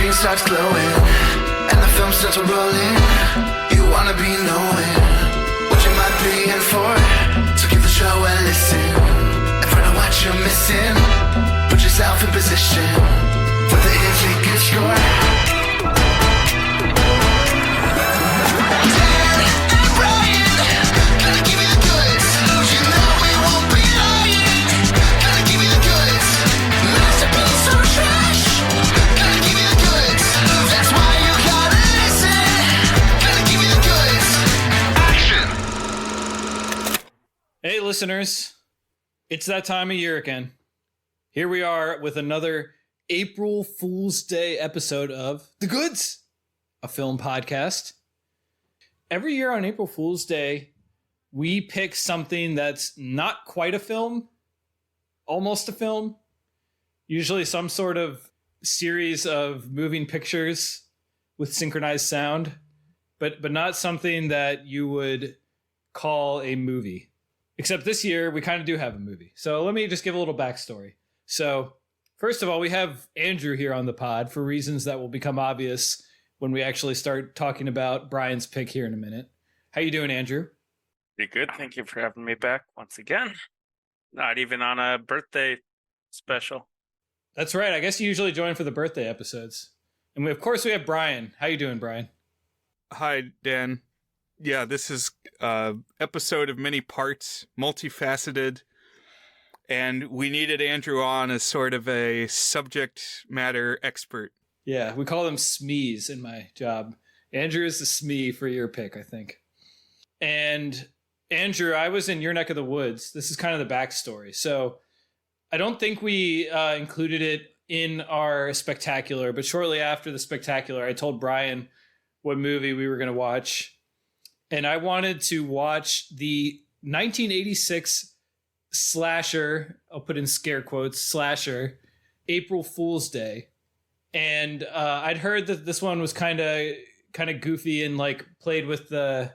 screen starts glowing and the film starts rolling. You wanna be knowing what you might be in for. So give the show a listen and find out what you're missing. Put yourself in position for the is a good score. Dan and Brian, gonna give you the goods. You know we won't be lying. Gonna give you the goods. Masterpiece or trash. Gonna give you the goods. That's why you gotta listen. Gonna give you the goods. Action. Hey, listeners. It's that time of year again. Here we are with another April Fool's Day episode of The Goods, a film podcast. Every year on April Fool's Day, we pick something that's not quite a film, almost a film, usually some sort of series of moving pictures with synchronized sound, but not something that you would call a movie. Except this year, we kind of do have a movie. So let me just give a little backstory. So first of all, we have Andrew here on the pod for reasons that will become obvious when we actually start talking about Brian's pick here in a minute. How you doing, Andrew? Pretty good. Thank you for having me back once again. Not even on a birthday special. That's right. I guess you usually join for the birthday episodes. And we have Brian. How you doing, Brian? Hi, Dan. Yeah, this is an episode of many parts, multifaceted, and we needed Andrew on as sort of a subject matter expert. Yeah, we call them SMEs in my job. Andrew is the SME for your pick, I think. And Andrew, I was in your neck of the woods. This is kind of the backstory. So I don't think we included it in our spectacular, but shortly after the spectacular, I told Brian what movie we were going to watch. And I wanted to watch the 1986 slasher, I'll put in scare quotes, slasher, April Fool's Day. And I'd heard that this one was kind of goofy and like played with the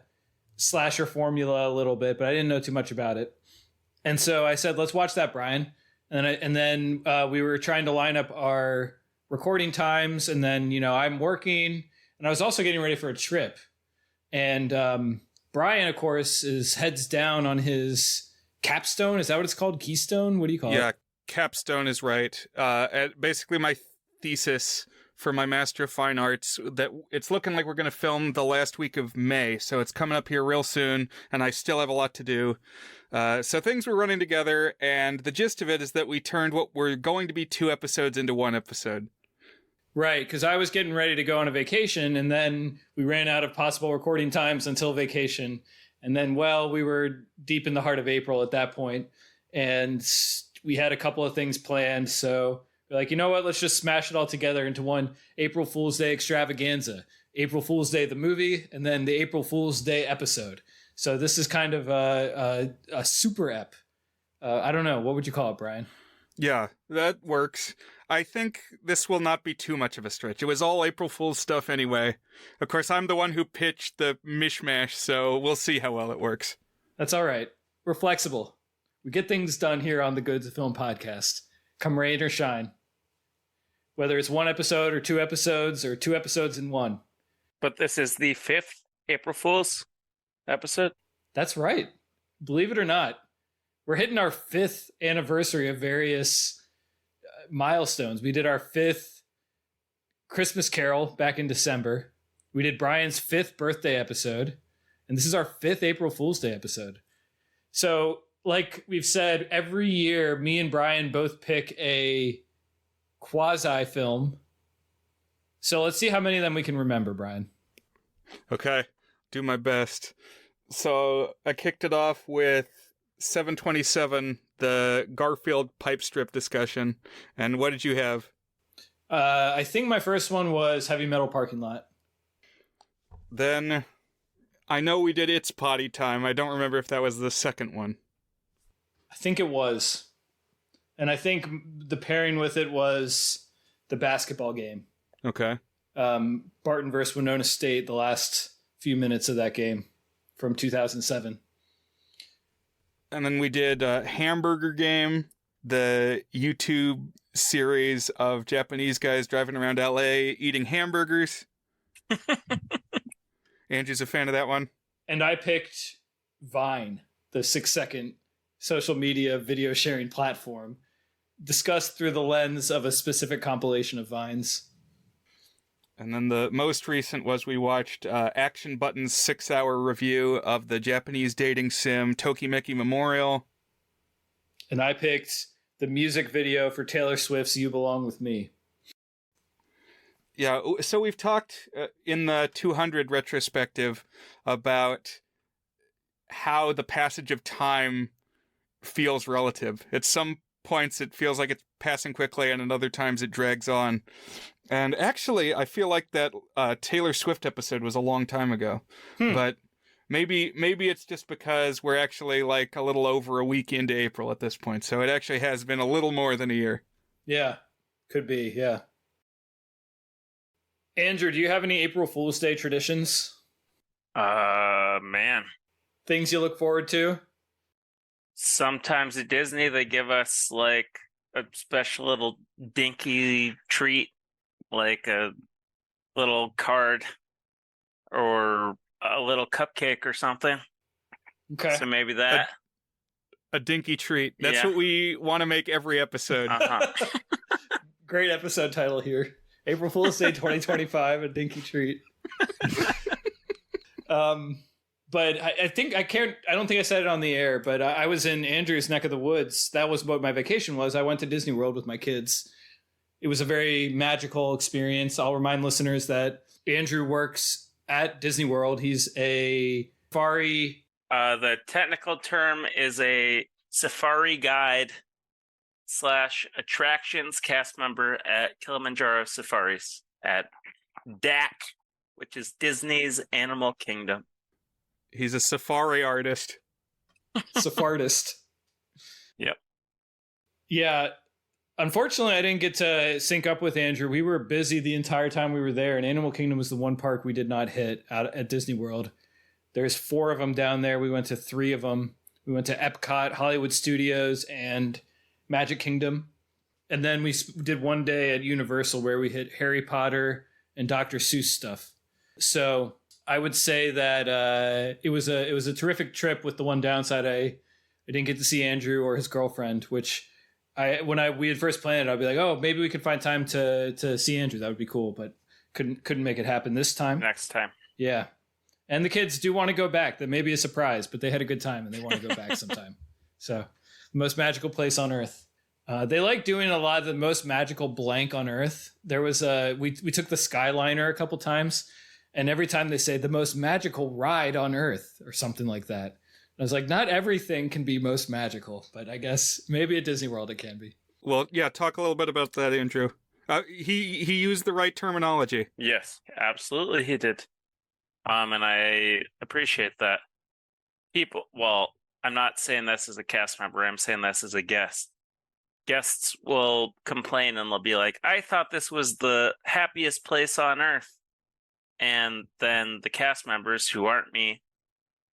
slasher formula a little bit, but I didn't know too much about it. And so I said, let's watch that, Brian. And then we were trying to line up our recording times. And then, I'm working and I was also getting ready for a trip. And Brian, of course, is heads down on his capstone. Is that what it's called? Keystone? What do you call it? Yeah, capstone is right. Basically, my thesis for my Master of Fine Arts, that it's looking like we're going to film the last week of May. So it's coming up here real soon, and I still have a lot to do. So things were running together, and the gist of it is that we turned what were going to be 2 episodes into 1 episode. Right, because I was getting ready to go on a vacation, and then we ran out of possible recording times until vacation. And then, we were deep in the heart of April at that point, and we had a couple of things planned. So we're like, you know what? Let's just smash it all together into one April Fool's Day extravaganza. April Fool's Day, the movie, and then the April Fool's Day episode. So this is kind of a super ep. I don't know. What would you call it, Brian? Yeah, that works. I think this will not be too much of a stretch. It was all April Fool's stuff anyway. Of course, I'm the one who pitched the mishmash, so we'll see how well it works. That's all right. We're flexible. We get things done here on the Goods of Film podcast. Come rain or shine. Whether it's 1 episode or 2 episodes or 2 episodes in 1. But this is the 5th April Fool's episode? That's right. Believe it or not, we're hitting our 5th anniversary of various milestones. We did our 5th Christmas Carol back in December. We did Brian's 5th birthday episode. And this is our 5th April Fool's Day episode. So, like we've said, every year, me and Brian both pick a quasi film. So let's see how many of them we can remember, Brian. Okay, do my best. So I kicked it off with 727, the Garfield pipe strip discussion. And what did you have? I think my first one was Heavy Metal Parking Lot. Then I know we did It's Potty Time. I don't remember if that was the second one. I think it was. And I think the pairing with it was the basketball game. Okay. Barton versus Winona State, the last few minutes of that game from 2007. And then we did Hamburger Game, the YouTube series of Japanese guys driving around LA eating hamburgers. Andrew's a fan of that one. And I picked Vine, the 6-second social media video sharing platform, discussed through the lens of a specific compilation of Vines. And then the most recent was we watched Action Button's 6-hour review of the Japanese dating sim Tokimeki Memorial. And I picked the music video for Taylor Swift's You Belong With Me. Yeah, so we've talked in the 200 retrospective about how the passage of time feels relative. At some points it feels like it's passing quickly, and at other times it drags on. And actually, I feel like that Taylor Swift episode was a long time ago. But maybe it's just because we're actually like a little over a week into April at this point. So it actually has been a little more than a year. Yeah, could be, yeah. Andrew, do you have any April Fool's Day traditions? Man. Things you look forward to? Sometimes at Disney, they give us like a special little dinky treat, like a little card or a little cupcake or something. Okay. So maybe that. A dinky treat. That's Yeah. what we want to make every episode. Uh-huh. Great episode title here. April Fool's Day 2025, a dinky treat. But I think I don't think I said it on the air, but I was in Andrew's neck of the woods. That was what my vacation was. I went to Disney World with my kids. It was a very magical experience. I'll remind listeners that Andrew works at Disney World. He's a safari. The technical term is a safari guide / attractions cast member at Kilimanjaro Safaris at DAC, which is Disney's Animal Kingdom. He's a safari artist. Safarist. Yep. Yeah. Unfortunately, I didn't get to sync up with Andrew. We were busy the entire time we were there, and Animal Kingdom was the one park we did not hit out at Disney World. There's 4 of them down there. We went to 3 of them. We went to Epcot, Hollywood Studios, and Magic Kingdom. And then we did one day at Universal where we hit Harry Potter and Dr. Seuss stuff. So I would say that it was a terrific trip, with the one downside I didn't get to see Andrew or his girlfriend, which when we had first planned it, I'd be like, oh, maybe we could find time to see Andrew. That would be cool, but couldn't make it happen this time. Next time. Yeah. And the kids do want to go back. That may be a surprise, but they had a good time and they want to go back sometime. So the most magical place on earth. They like doing a lot of the most magical blank on earth. There was we took the Skyliner a couple times, and every time they say the most magical ride on earth or something like that. I was like, not everything can be most magical, but I guess maybe at Disney World it can be. Well, yeah, talk a little bit about that, Andrew. He used the right terminology. Yes, absolutely he did. And I appreciate that. I'm not saying this as a cast member, I'm saying this as a guest. Guests will complain and they'll be like, I thought this was the happiest place on earth. And then the cast members, who aren't me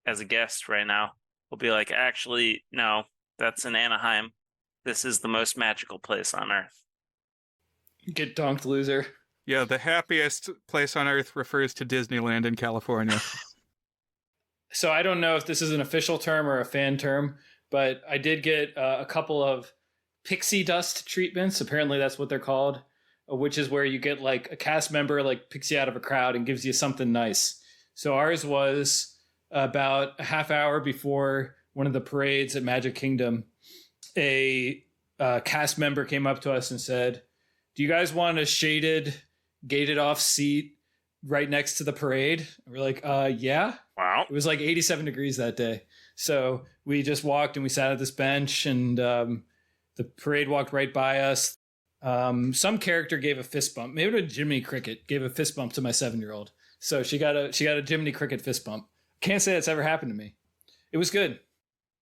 as a guest right now, will be like, actually, no, that's in Anaheim. This is the most magical place on earth. Get donked, loser. Yeah, the happiest place on earth refers to Disneyland in California. So I don't know if this is an official term or a fan term, but I did get a couple of pixie dust treatments. Apparently that's what they're called, which is where you get like a cast member like picks you out of a crowd and gives you something nice. So ours was about a half hour before one of the parades at Magic Kingdom. A cast member came up to us and said, do you guys want a shaded, gated off seat right next to the parade? And we're like, yeah. Wow. It was like 87 degrees that day. So we just walked and we sat at this bench, and the parade walked right by us. Some character gave a fist bump. Maybe a Jiminy Cricket gave a fist bump to my 7-year-old. So she got a Jiminy Cricket fist bump. Can't say that's ever happened to me. It was good.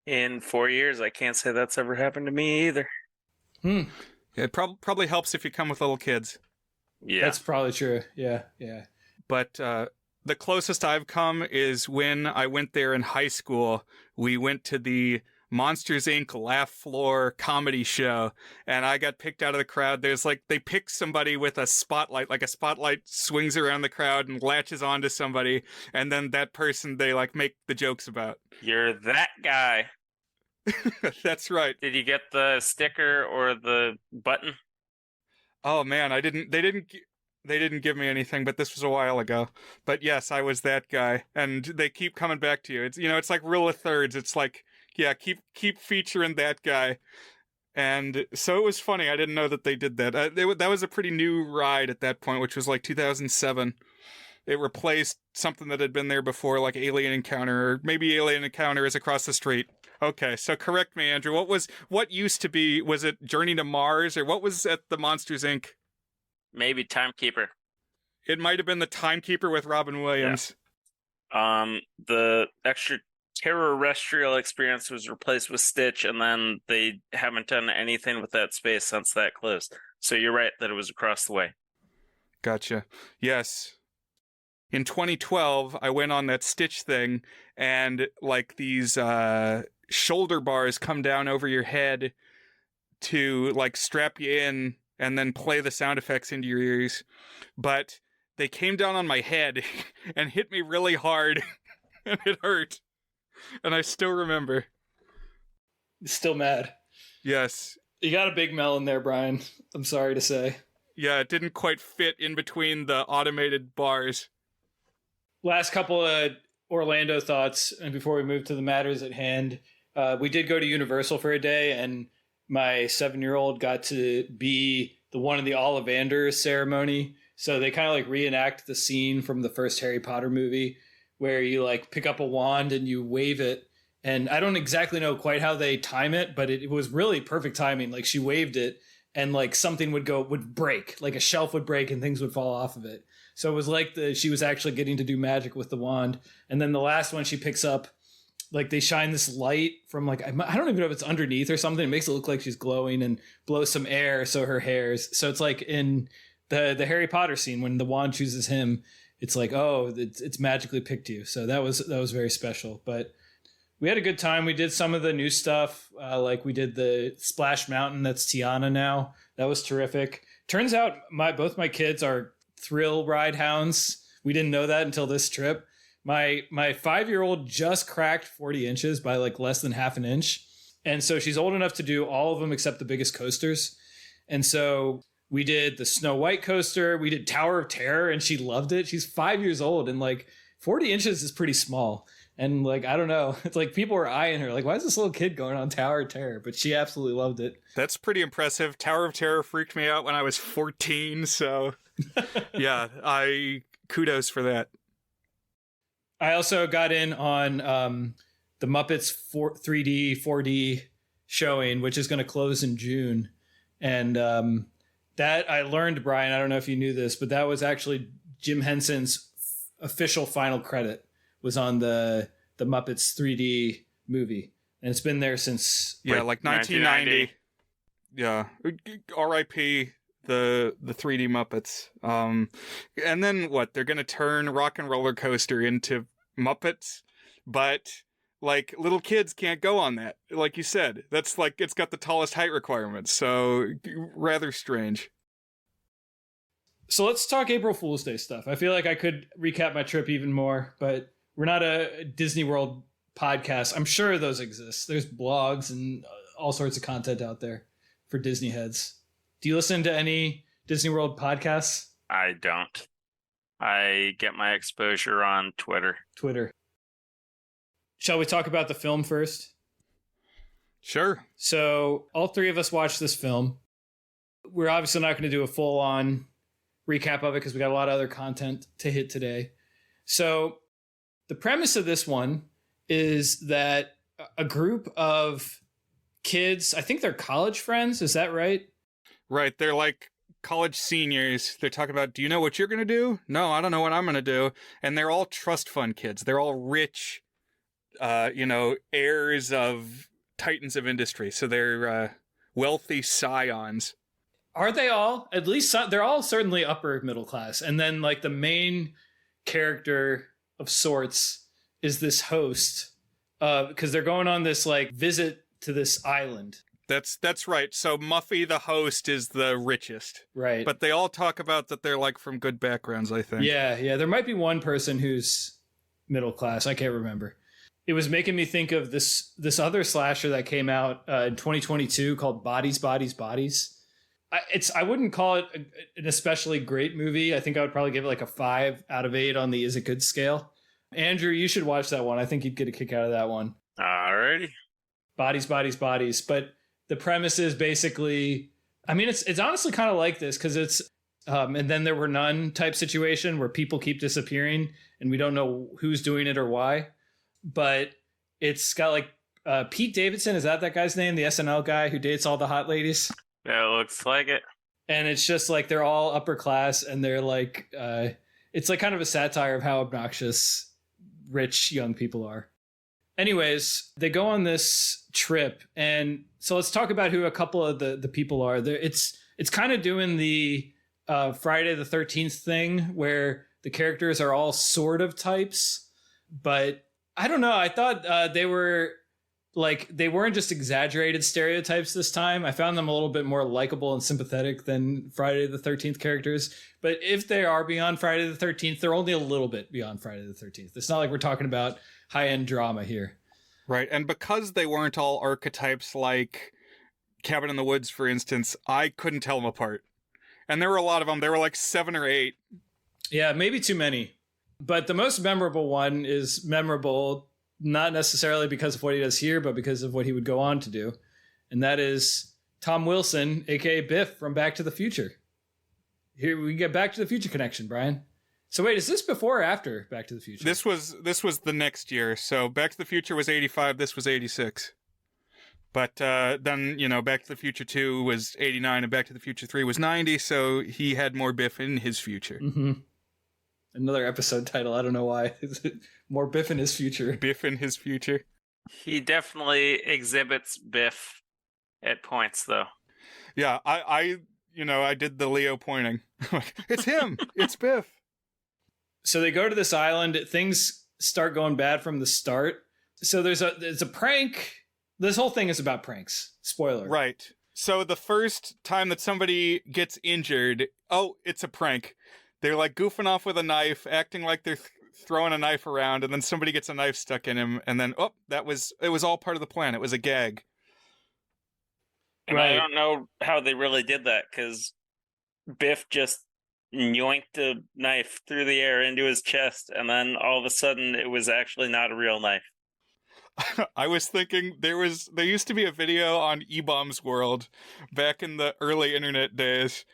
In 4 years, I can't say that's ever happened to me either. It probably helps if you come with little kids. Yeah. That's probably true. Yeah. But the closest I've come is when I went there in high school. We went to the Monsters Inc. laugh floor comedy show, and I got picked out of the crowd. There's like, they pick somebody with a spotlight, like a spotlight swings around the crowd and latches onto somebody, and then that person they like make the jokes about. You're that guy. That's right. Did you get the sticker or the button? Oh man, they didn't give me anything, but this was a while ago. But yes, I was that guy, and they keep coming back to you. It's, you know, it's like rule of thirds. It's like, yeah, keep featuring that guy. And so it was funny. I didn't know that they did that. That was a pretty new ride at that point, which was like 2007. It replaced something that had been there before, like Alien Encounter, or maybe Alien Encounter is across the street. Okay, so correct me, Andrew. What used to be, was it Journey to Mars, or what was at the Monsters Inc.? Maybe Timekeeper. It might have been the Timekeeper with Robin Williams. Yeah. The extraterrestrial experience was replaced with Stitch, and then they haven't done anything with that space since that closed. So you're right that it was across the way. Gotcha. Yes. In 2012, I went on that Stitch thing, and like these shoulder bars come down over your head to like strap you in and then play the sound effects into your ears. But they came down on my head and hit me really hard, and it hurt. And I still remember. Still mad. Yes. You got a big melon there, Brian. I'm sorry to say. Yeah, it didn't quite fit in between the automated bars. Last couple of Orlando thoughts, and before we move to the matters at hand, we did go to Universal for a day, and my 7-year-old got to be the one in the Ollivander ceremony. So they kind of like reenact the scene from the first Harry Potter movie where you like pick up a wand and you wave it. And I don't exactly know quite how they time it, but it was really perfect timing. Like she waved it and like something would break, like a shelf would break and things would fall off of it. So it was like she was actually getting to do magic with the wand. And then the last one she picks up, like they shine this light from like, I don't even know if it's underneath or something. It makes it look like she's glowing and blows some air. So her hair's, so it's like in the Harry Potter scene when the wand chooses him, it's like, oh, it's magically picked you. So that was very special. But we had a good time. We did some of the new stuff. Like we did the Splash Mountain. That's Tiana now. That was terrific. Turns out both my kids are thrill ride hounds. We didn't know that until this trip. My 5-year-old just cracked 40 inches by like less than half an inch. And so she's old enough to do all of them except the biggest coasters. And so we did the Snow White coaster. We did Tower of Terror and she loved it. She's 5 years old and like 40 inches is pretty small. And like, I don't know. It's like people were eyeing her like, why is this little kid going on Tower of Terror? But she absolutely loved it. That's pretty impressive. Tower of Terror freaked me out when I was 14. So yeah, kudos for that. I also got in on the Muppets 3D, 4D showing, which is going to close in June. And that I learned, Brian, I don't know if you knew this, but that was actually Jim Henson's official final credit was on the Muppets 3D movie. And it's been there since... Yeah, like 1990. Yeah. R.I.P. the 3D Muppets. And then what? They're going to turn Rock and Roller Coaster into Muppets, but like little kids can't go on that. Like you said, that's like, it's got the tallest height requirements. So rather strange. So let's talk April Fool's Day stuff. I feel like I could recap my trip even more, but we're not a Disney World podcast. I'm sure those exist. There's blogs and all sorts of content out there for Disney heads. Do you listen to any Disney World podcasts? I don't. I get my exposure on Twitter. Shall we talk about the film first? Sure. So all three of us watched this film. We're obviously not going to do a full-on recap of it because we got a lot of other content to hit today. So the premise of this one is that a group of kids, I think they're college friends. Is that right? Right. They're like college seniors. They're talking about, do you know what you're going to do? No, I don't know what I'm going to do. And they're all trust fund kids. They're all rich, heirs of titans of industry. So they're wealthy scions. Are they all? At least they're all certainly upper middle class. And then like the main character of sorts is this host because they're going on this like visit to this island. That's right. So Muffy, the host, is the richest. Right. But they all talk about that they're like from good backgrounds, I think. Yeah. There might be one person who's middle class. I can't remember. It was making me think of this other slasher that came out in 2022 called Bodies, Bodies, Bodies. I wouldn't call it an especially great movie. I think I would probably give it like a 5 out of 8 on the is it good scale. Andrew, you should watch that one. I think you'd get a kick out of that one. Alrighty. Bodies, Bodies, Bodies. But the premise is basically, I mean, it's honestly kind of like this because it's and then there were none type situation where people keep disappearing and we don't know who's doing it or why. But it's got like Pete Davidson. Is that guy's name? The SNL guy who dates all the hot ladies? Yeah, it looks like it. And it's just like they're all upper class and they're like, it's like kind of a satire of how obnoxious rich young people are. Anyways, they go on this trip. And so let's talk about who a couple of the people are. It's kind of doing the Friday the 13th thing where the characters are all sort of types. But I don't know. I thought they weren't just exaggerated stereotypes this time. I found them a little bit more likable and sympathetic than Friday the 13th characters. But if they are beyond Friday the 13th, they're only a little bit beyond Friday the 13th. It's not like we're talking about high-end drama here. Right. And because they weren't all archetypes like Cabin in the Woods, for instance, I couldn't tell them apart. And there were a lot of them. There were like 7 or 8. Yeah, maybe too many. But the most memorable one is memorable not necessarily because of what he does here, but because of what he would go on to do. And that is Tom Wilson, a.k.a. Biff from Back to the Future. Here we get Back to the Future connection, Brian. So wait, is this before or after Back to the Future? This was the next year. So Back to the Future was 85. This was 86. But then, Back to the Future 2 was 89 and Back to the Future 3 was 90. So he had more Biff in his future. Mm-hmm. Another episode title. I don't know why. Is it more Biff in his future? Biff in his future. He definitely exhibits Biff at points, though. Yeah, I did the Leo pointing. It's him. It's Biff. So they go to this island. Things start going bad from the start. So there's a prank. This whole thing is about pranks. Spoiler. Right. So the first time that somebody gets injured, it's a prank. They're like goofing off with a knife, acting like they're throwing a knife around, and then somebody gets a knife stuck in him, and then it was all part of the plan. It was a gag. And right. I don't know how they really did that because Biff just yoinked a knife through the air into his chest, and then all of a sudden it was actually not a real knife. I was thinking there used to be a video on E-Bombs World back in the early internet days.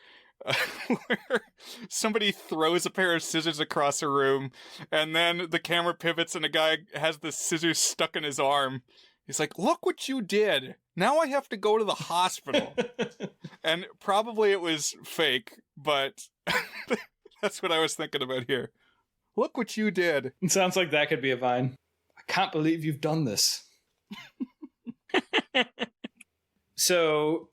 Where somebody throws a pair of scissors across a room and then the camera pivots and a guy has the scissors stuck in his arm. He's like, look what you did. Now I have to go to the hospital. And probably it was fake, but that's what I was thinking about here. Look what you did. It sounds like that could be a Vine. I can't believe you've done this. So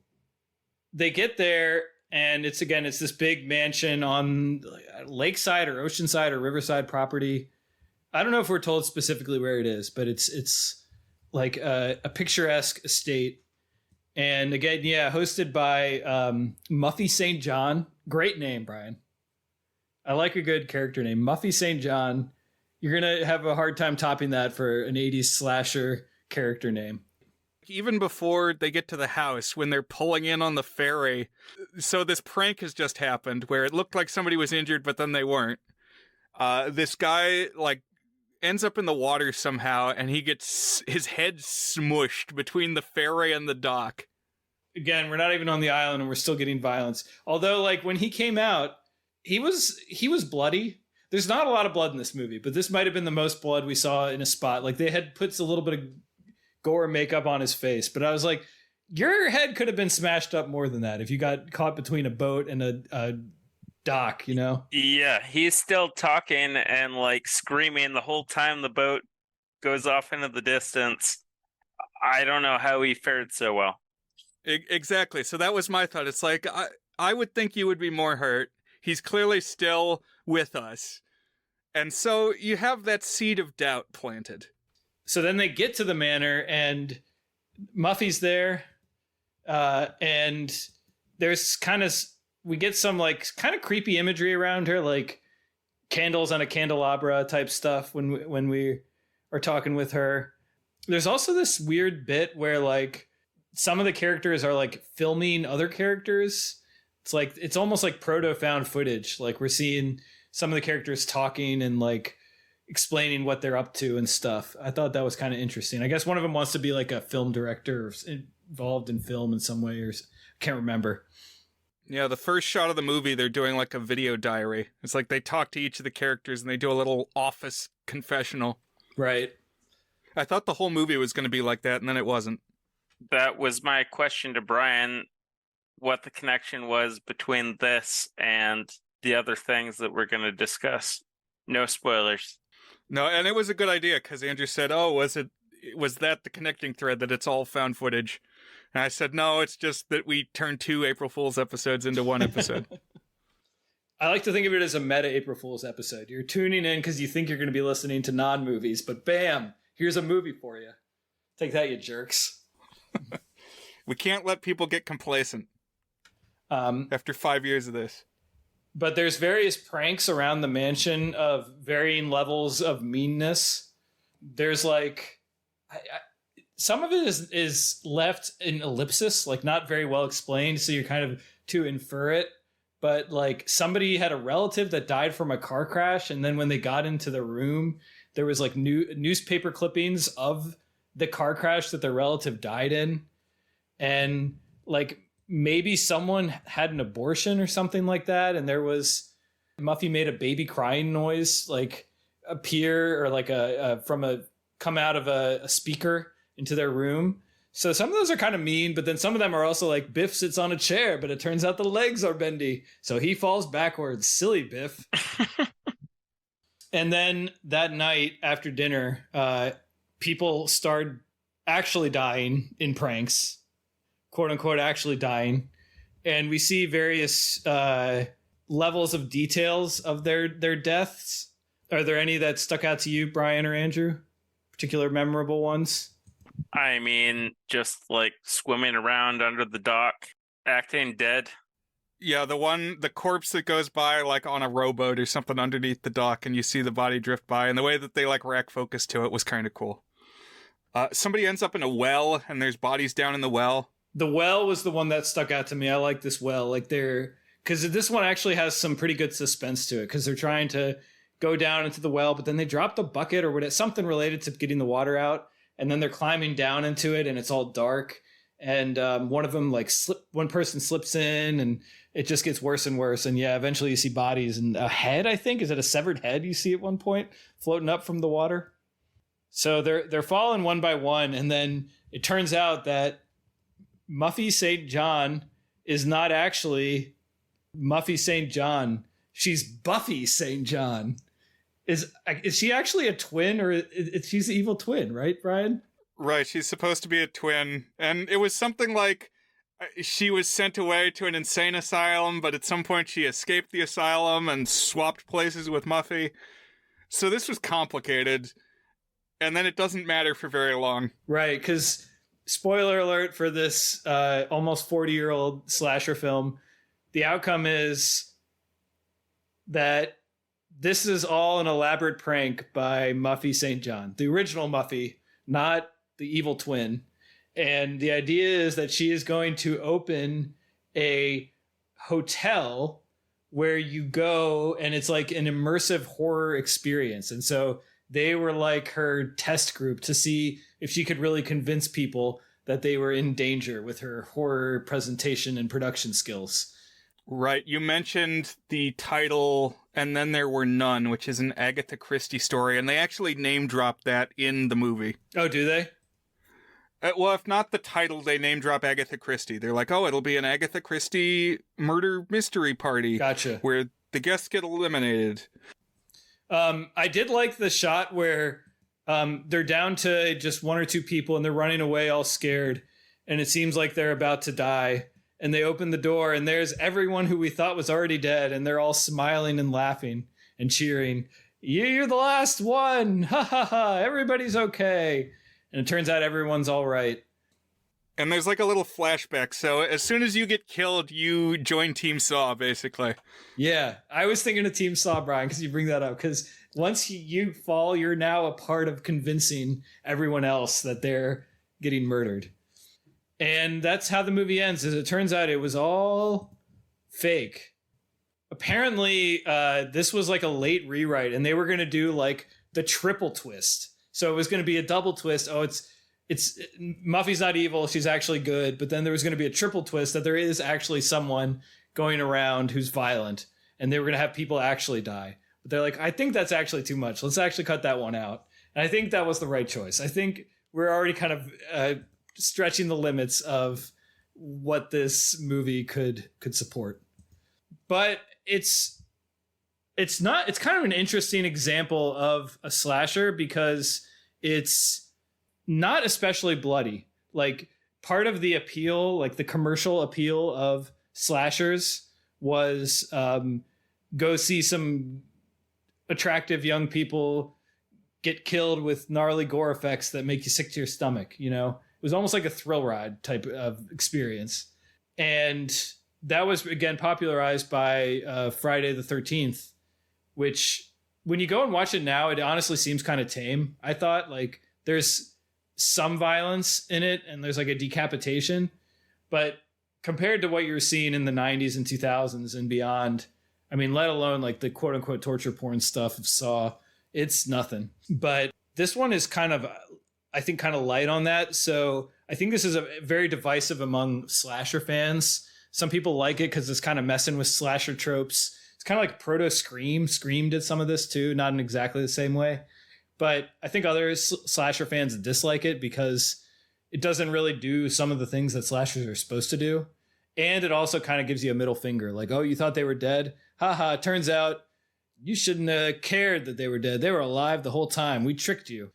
they get there. And it's this big mansion on lakeside or oceanside or riverside property. I don't know if we're told specifically where it is, but it's like a picturesque estate. And again, hosted by Muffy St. John. Great name, Brian. I like a good character name. Muffy St. John. You're going to have a hard time topping that for an 80s slasher character name. Even before they get to the house, when they're pulling in on the ferry. So this prank has just happened where it looked like somebody was injured, but then they weren't. This guy ends up in the water somehow, and he gets his head smushed between the ferry and the dock. Again, we're not even on the island, and we're still getting violence. Although, when he came out, he was bloody. There's not a lot of blood in this movie, but this might have been the most blood we saw in a spot. They had put a little bit of gore makeup on his face, but I was like, your head could have been smashed up more than that if you got caught between a boat and a dock, Yeah, he's still talking and screaming the whole time the boat goes off into the distance. I don't know how he fared so well. Exactly. So that was my thought. It's like, I would think you would be more hurt. He's clearly still with us. And so you have that seed of doubt planted. So then they get to the manor, and Muffy's there, and there's we get some like kind of creepy imagery around her, like candles on a candelabra type stuff when we are talking with her. There's also this weird bit where like some of the characters are like filming other characters. It's almost like proto found footage. Like we're seeing some of the characters talking and like explaining what they're up to and stuff. I thought that was kind of interesting. I guess one of them wants to be like a film director or involved in film in some way, or I can't remember. Yeah, the first shot of the movie, they're doing like a video diary. It's like they talk to each of the characters and they do a little office confessional. Right. I thought the whole movie was going to be like that, and then it wasn't. That was my question to Brian, what the connection was between this and the other things that we're going to discuss. No spoilers. No, and it was a good idea because Andrew said, "Oh, was that the connecting thread that it's all found footage?" And I said, "No, it's just that we turned 2 April Fool's episodes into one episode." I like to think of it as a meta April Fool's episode. You're tuning in because you think you're going to be listening to non-movies, but bam, here's a movie for you. Take that, you jerks. We can't let people get complacent after 5 years of this. But there's various pranks around the mansion of varying levels of meanness. There's like... some of it is left in ellipsis, like not very well explained, so you're kind of to infer it. But like somebody had a relative that died from a car crash, and then when they got into the room, there was like newspaper clippings of the car crash that their relative died in. And like maybe someone had an abortion or something like that, and there was Muffy made a baby crying noise like appear or like come out of a speaker into their room. So some of those are kind of mean, but then some of them are also like Biff sits on a chair, but it turns out the legs are bendy, so he falls backwards. Silly Biff. And then that night after dinner, people start actually dying in pranks, quote unquote, actually dying. And we see various levels of details of their deaths. Are there any that stuck out to you, Brian or Andrew? Particular memorable ones? I mean, just like swimming around under the dock, acting dead. Yeah, the corpse that goes by like on a rowboat or something underneath the dock, and you see the body drift by, and the way that they like rack focus to it was kind of cool. Somebody ends up in a well, and there's bodies down in the well. The well was the one that stuck out to me. I like this well, because this one actually has some pretty good suspense to it, because they're trying to go down into the well, but then they drop the bucket or whatever, something related to getting the water out, and then they're climbing down into it, and it's all dark. And one of them one person slips in, and it just gets worse and worse. And yeah, eventually you see bodies and a head. I think, is it a severed head you see at one point floating up from the water? So they're falling one by one, and then it turns out that Muffy St. John is not actually Muffy St. John. She's Buffy St. John. Is she actually a twin, or she's the evil twin, right, Brian? Right, she's supposed to be a twin, and it was something like she was sent away to an insane asylum, but at some point she escaped the asylum and swapped places with Muffy. So this was complicated, and then it doesn't matter for very long. Right, because spoiler alert for this almost 40-year-old slasher film, the outcome is that this is all an elaborate prank by Muffy St. John, the original Muffy, not the evil twin. And the idea is that she is going to open a hotel where you go and it's like an immersive horror experience. And so they were like her test group to see if she could really convince people that they were in danger with her horror presentation and production skills. Right. You mentioned the title And Then There Were None, which is an Agatha Christie story, and they actually name drop that in the movie. Oh, do they? Well, if not the title, they name drop Agatha Christie. They're like, oh, it'll be an Agatha Christie murder mystery party. Gotcha. Where the guests get eliminated. I did like the shot where they're down to just one or two people and they're running away all scared. And it seems like they're about to die. And they open the door and there's everyone who we thought was already dead. And they're all smiling and laughing and cheering. You're the last one. Ha ha ha. Everybody's okay. And it turns out everyone's all right. And there's like a little flashback. So as soon as you get killed, you join Team Saw, basically. Yeah, I was thinking of Team Saw, Brian, because you bring that up. Because once you fall, you're now a part of convincing everyone else that they're getting murdered. And that's how the movie ends. As it turns out, it was all fake. Apparently, this was like a late rewrite, and they were going to do like the triple twist. So it was going to be a double twist. Oh, it's Muffy's not evil, she's actually good. But then there was going to be a triple twist that there is actually someone going around who's violent, and they were going to have people actually die. But they're like, I think that's actually too much. Let's actually cut that one out. And I think that was the right choice. I think we're already kind of stretching the limits of what this movie could support. But it's kind of an interesting example of a slasher because it's not especially bloody. Like, part of the appeal, like the commercial appeal of slashers was go see some attractive young people get killed with gnarly gore effects that make you sick to your stomach. You know, it was almost like a thrill ride type of experience. And that was, again, popularized by Friday the 13th, which when you go and watch it now, it honestly seems kind of tame. I thought, like, there's some violence in it and there's like a decapitation, but compared to what you were seeing in the 90s and 2000s and beyond, I mean, let alone like the quote unquote torture porn stuff of Saw, it's nothing. But this one is kind of, I think, kind of light on that. So I think this is a very divisive among slasher fans. Some people like it because it's kind of messing with slasher tropes. It's kind of like proto Scream. Scream did some of this too, not in exactly the same way. But I think other slasher fans dislike it because it doesn't really do some of the things that slashers are supposed to do. And it also kind of gives you a middle finger. Like, oh, you thought they were dead? Haha, it turns out you shouldn't have cared that they were dead. They were alive the whole time. We tricked you.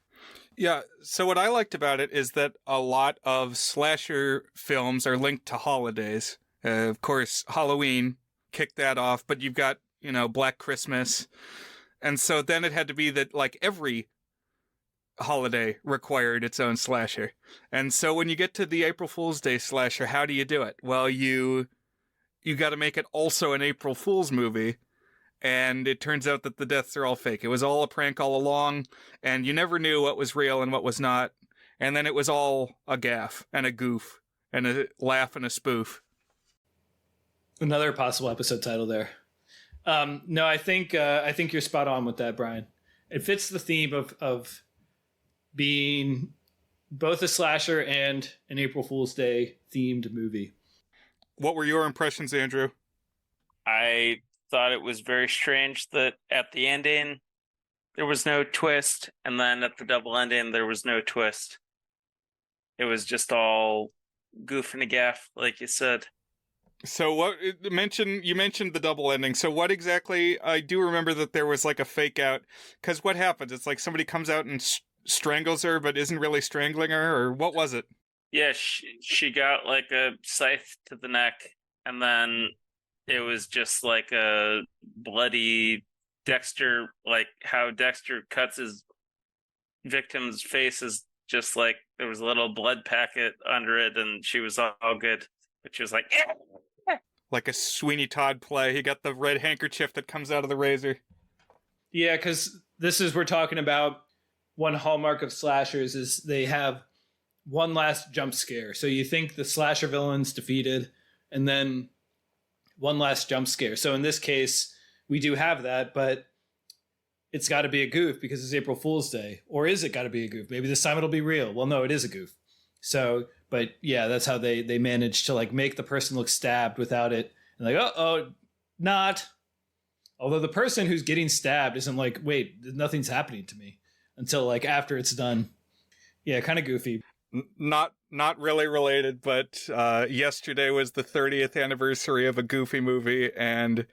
Yeah, so what I liked about it is that a lot of slasher films are linked to holidays. Of course, Halloween kicked that off, but you've got, you know, Black Christmas. And so then it had to be that, like, every holiday required its own slasher. And so when you get to the April Fool's Day slasher, how do you do it? Well, you got to make it also an April Fool's movie. And it turns out that the deaths are all fake. It was all a prank all along, and you never knew what was real and what was not. And then it was all a gaffe and a goof and a laugh and a spoof. Another possible episode title there. No, I think you're spot on with that, Brian. It fits the theme of being both a slasher and an April Fool's Day themed movie. What were your impressions, Andrew? I thought it was very strange that at the ending there was no twist, and then at the double ending there was no twist. It was just all goof and a gaff, like you said. So you mentioned the double ending. So what exactly? I do remember that there was like a fake out, because what happens? It's like somebody comes out and strangles her, but isn't really strangling her, or what was it? Yeah, she got like a scythe to the neck, and then it was just like a bloody Dexter, like how Dexter cuts his victim's face, is just like there was a little blood packet under it, and she was all good. But she was like, like a Sweeney Todd play. He got the red handkerchief that comes out of the razor. Yeah, because we're talking about one hallmark of slashers is they have one last jump scare. So you think the slasher villain's defeated, and then one last jump scare. So in this case, we do have that, but it's got to be a goof because it's April Fool's Day. Or is it got to be a goof? Maybe this time it'll be real. Well, no, it is a goof. So, but yeah, that's how they manage to like make the person look stabbed without it. And like, not. Although the person who's getting stabbed isn't like, wait, nothing's happening to me until like after it's done. Yeah, kind of goofy. Not really related, but yesterday was the 30th anniversary of a Goofy movie, and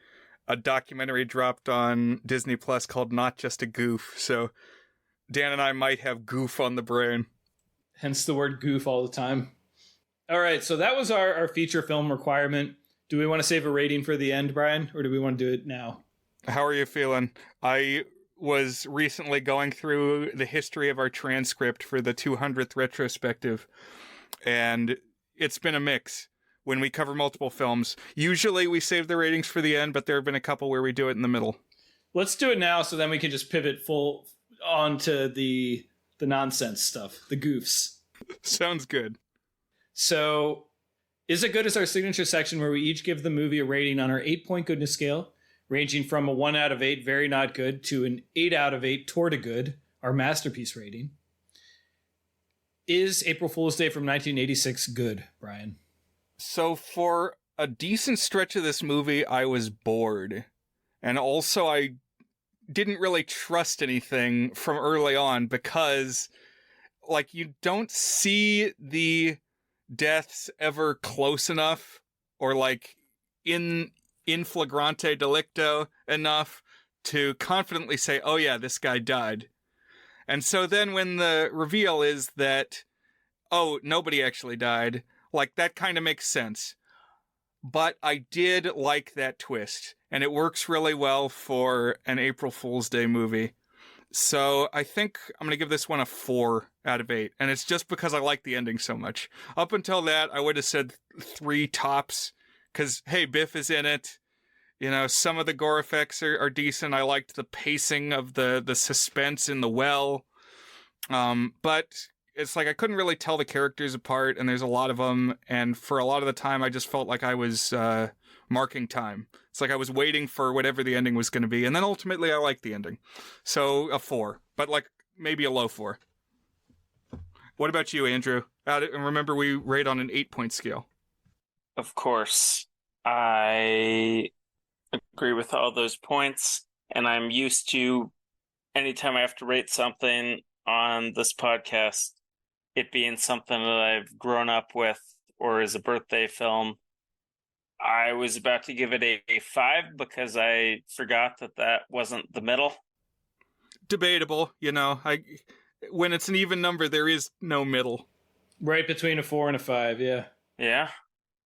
a documentary dropped on Disney Plus called Not Just a Goof. So Dan and I might have goof on the brain. Hence the word goof all the time. All right, so that was our feature film requirement. Do we want to save a rating for the end, Brian, or do we want to do it now? How are you feeling? I was recently going through the history of our transcript for the 200th retrospective, and it's been a mix when we cover multiple films. Usually we save the ratings for the end, but there have been a couple where we do it in the middle. Let's do it now, so then we can just pivot full onto the nonsense stuff, the goofs. Sounds good. So, Is It Good is our signature section where we each give the movie a rating on our 8-point goodness scale, ranging from a 1 out of 8, very not good, to an 8 out of 8, toward a good, our masterpiece rating. Is April Fool's Day from 1986 good, Brian? So for a decent stretch of this movie, I was bored. And also I didn't really trust anything from early on because, like, you don't see the deaths ever close enough or, like, in flagrante delicto enough to confidently say, oh yeah, this guy died. And so then when the reveal is that, oh, nobody actually died, like, that kind of makes sense. But I did like that twist, and it works really well for an April Fool's Day movie. So I think I'm going to give this one a 4 out of 8, and it's just because I like the ending so much. Up until that, I would have said 3 tops, because, hey, Biff is in it. You know, some of the gore effects are decent. I liked the pacing of the suspense in the well. But it's like I couldn't really tell the characters apart, and there's a lot of them, and for a lot of the time I just felt like I was marking time. It's like I was waiting for whatever the ending was going to be, and then ultimately I liked the ending. So a 4, but like maybe a low 4. What about you, Andrew? And remember, we rate on an 8-point scale. Of course, I agree with all those points, and I'm used to anytime I have to rate something on this podcast, it being something that I've grown up with or is a birthday film. I was about to give it a 5 because I forgot that wasn't the middle. Debatable, you know. When it's an even number, there is no middle. Right between a 4 and a 5, yeah. Yeah.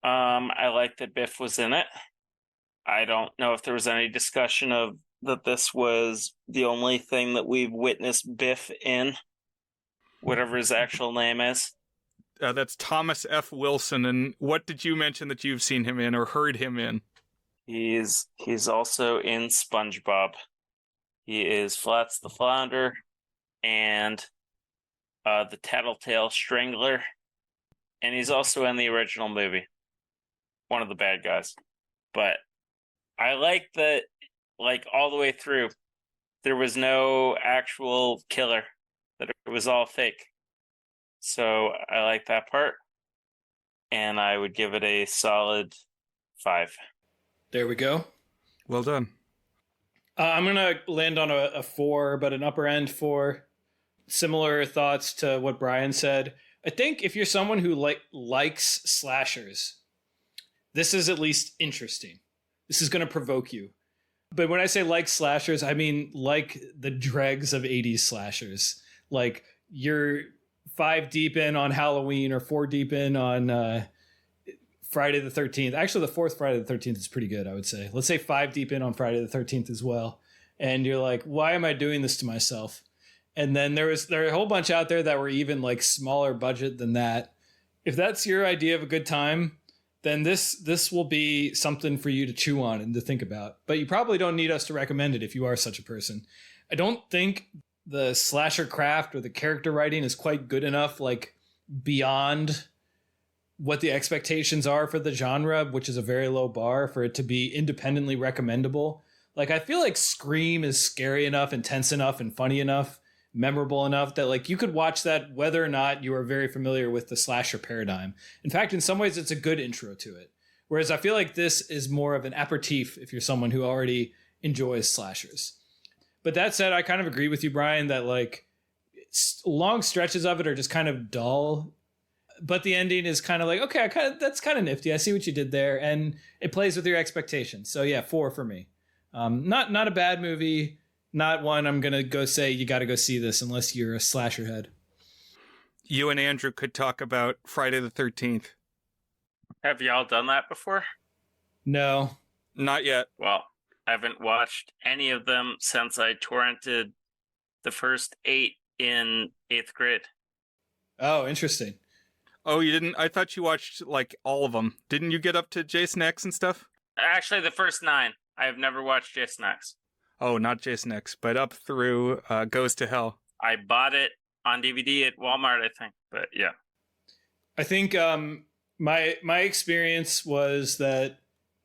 I like that Biff was in it. I don't know if there was any discussion of that this was the only thing that we've witnessed Biff in, whatever his actual name is. That's Thomas F. Wilson. And what did you mention that you've seen him in or heard him in? He's also in SpongeBob. He is Flats the Flounder and the Tattletale Strangler. And he's also in the original movie. One of the bad guys. But I like that, like, all the way through, there was no actual killer. That it was all fake. So I like that part. And I would give it a solid 5. There we go. Well done. I'm going to land on a 4, but an upper end 4. Similar thoughts to what Brian said. I think if you're someone who likes slashers, this is at least interesting. This is going to provoke you. But when I say like slashers, I mean like the dregs of 80s slashers. Like you're 5 deep in on Halloween or 4 deep in on Friday the 13th. Actually, the 4th Friday the 13th is pretty good, I would say. Let's say 5 deep in on Friday the 13th as well. And you're like, why am I doing this to myself? And then there are a whole bunch out there that were even like smaller budget than that. If that's your idea of a good time, then this will be something for you to chew on and to think about. But you probably don't need us to recommend it if you are such a person. I don't think the slasher craft or the character writing is quite good enough, like beyond what the expectations are for the genre, which is a very low bar, for it to be independently recommendable. Like, I feel like Scream is scary enough, intense enough, and funny enough, memorable enough that, like, you could watch that whether or not you are very familiar with the slasher paradigm. In fact, in some ways, it's a good intro to it. Whereas I feel like this is more of an aperitif if you're someone who already enjoys slashers. But that said, I kind of agree with you, Brian, that, like, long stretches of it are just kind of dull. But the ending is kind of like, okay, that's kind of nifty. I see what you did there. And it plays with your expectations. So yeah, 4 for me. Not a bad movie. Not one I'm going to go say you got to go see this unless you're a slasher head. You and Andrew could talk about Friday the 13th. Have y'all done that before? No. Not yet. Well, I haven't watched any of them since I torrented the first 8 in 8th grade. Oh, interesting. Oh, you didn't? I thought you watched, like, all of them. Didn't you get up to Jason X and stuff? Actually, the first 9. I have never watched Jason X. Oh, not Jason X, but up through Goes to Hell. I bought it on DVD at Walmart, I think. But yeah. I think my experience was that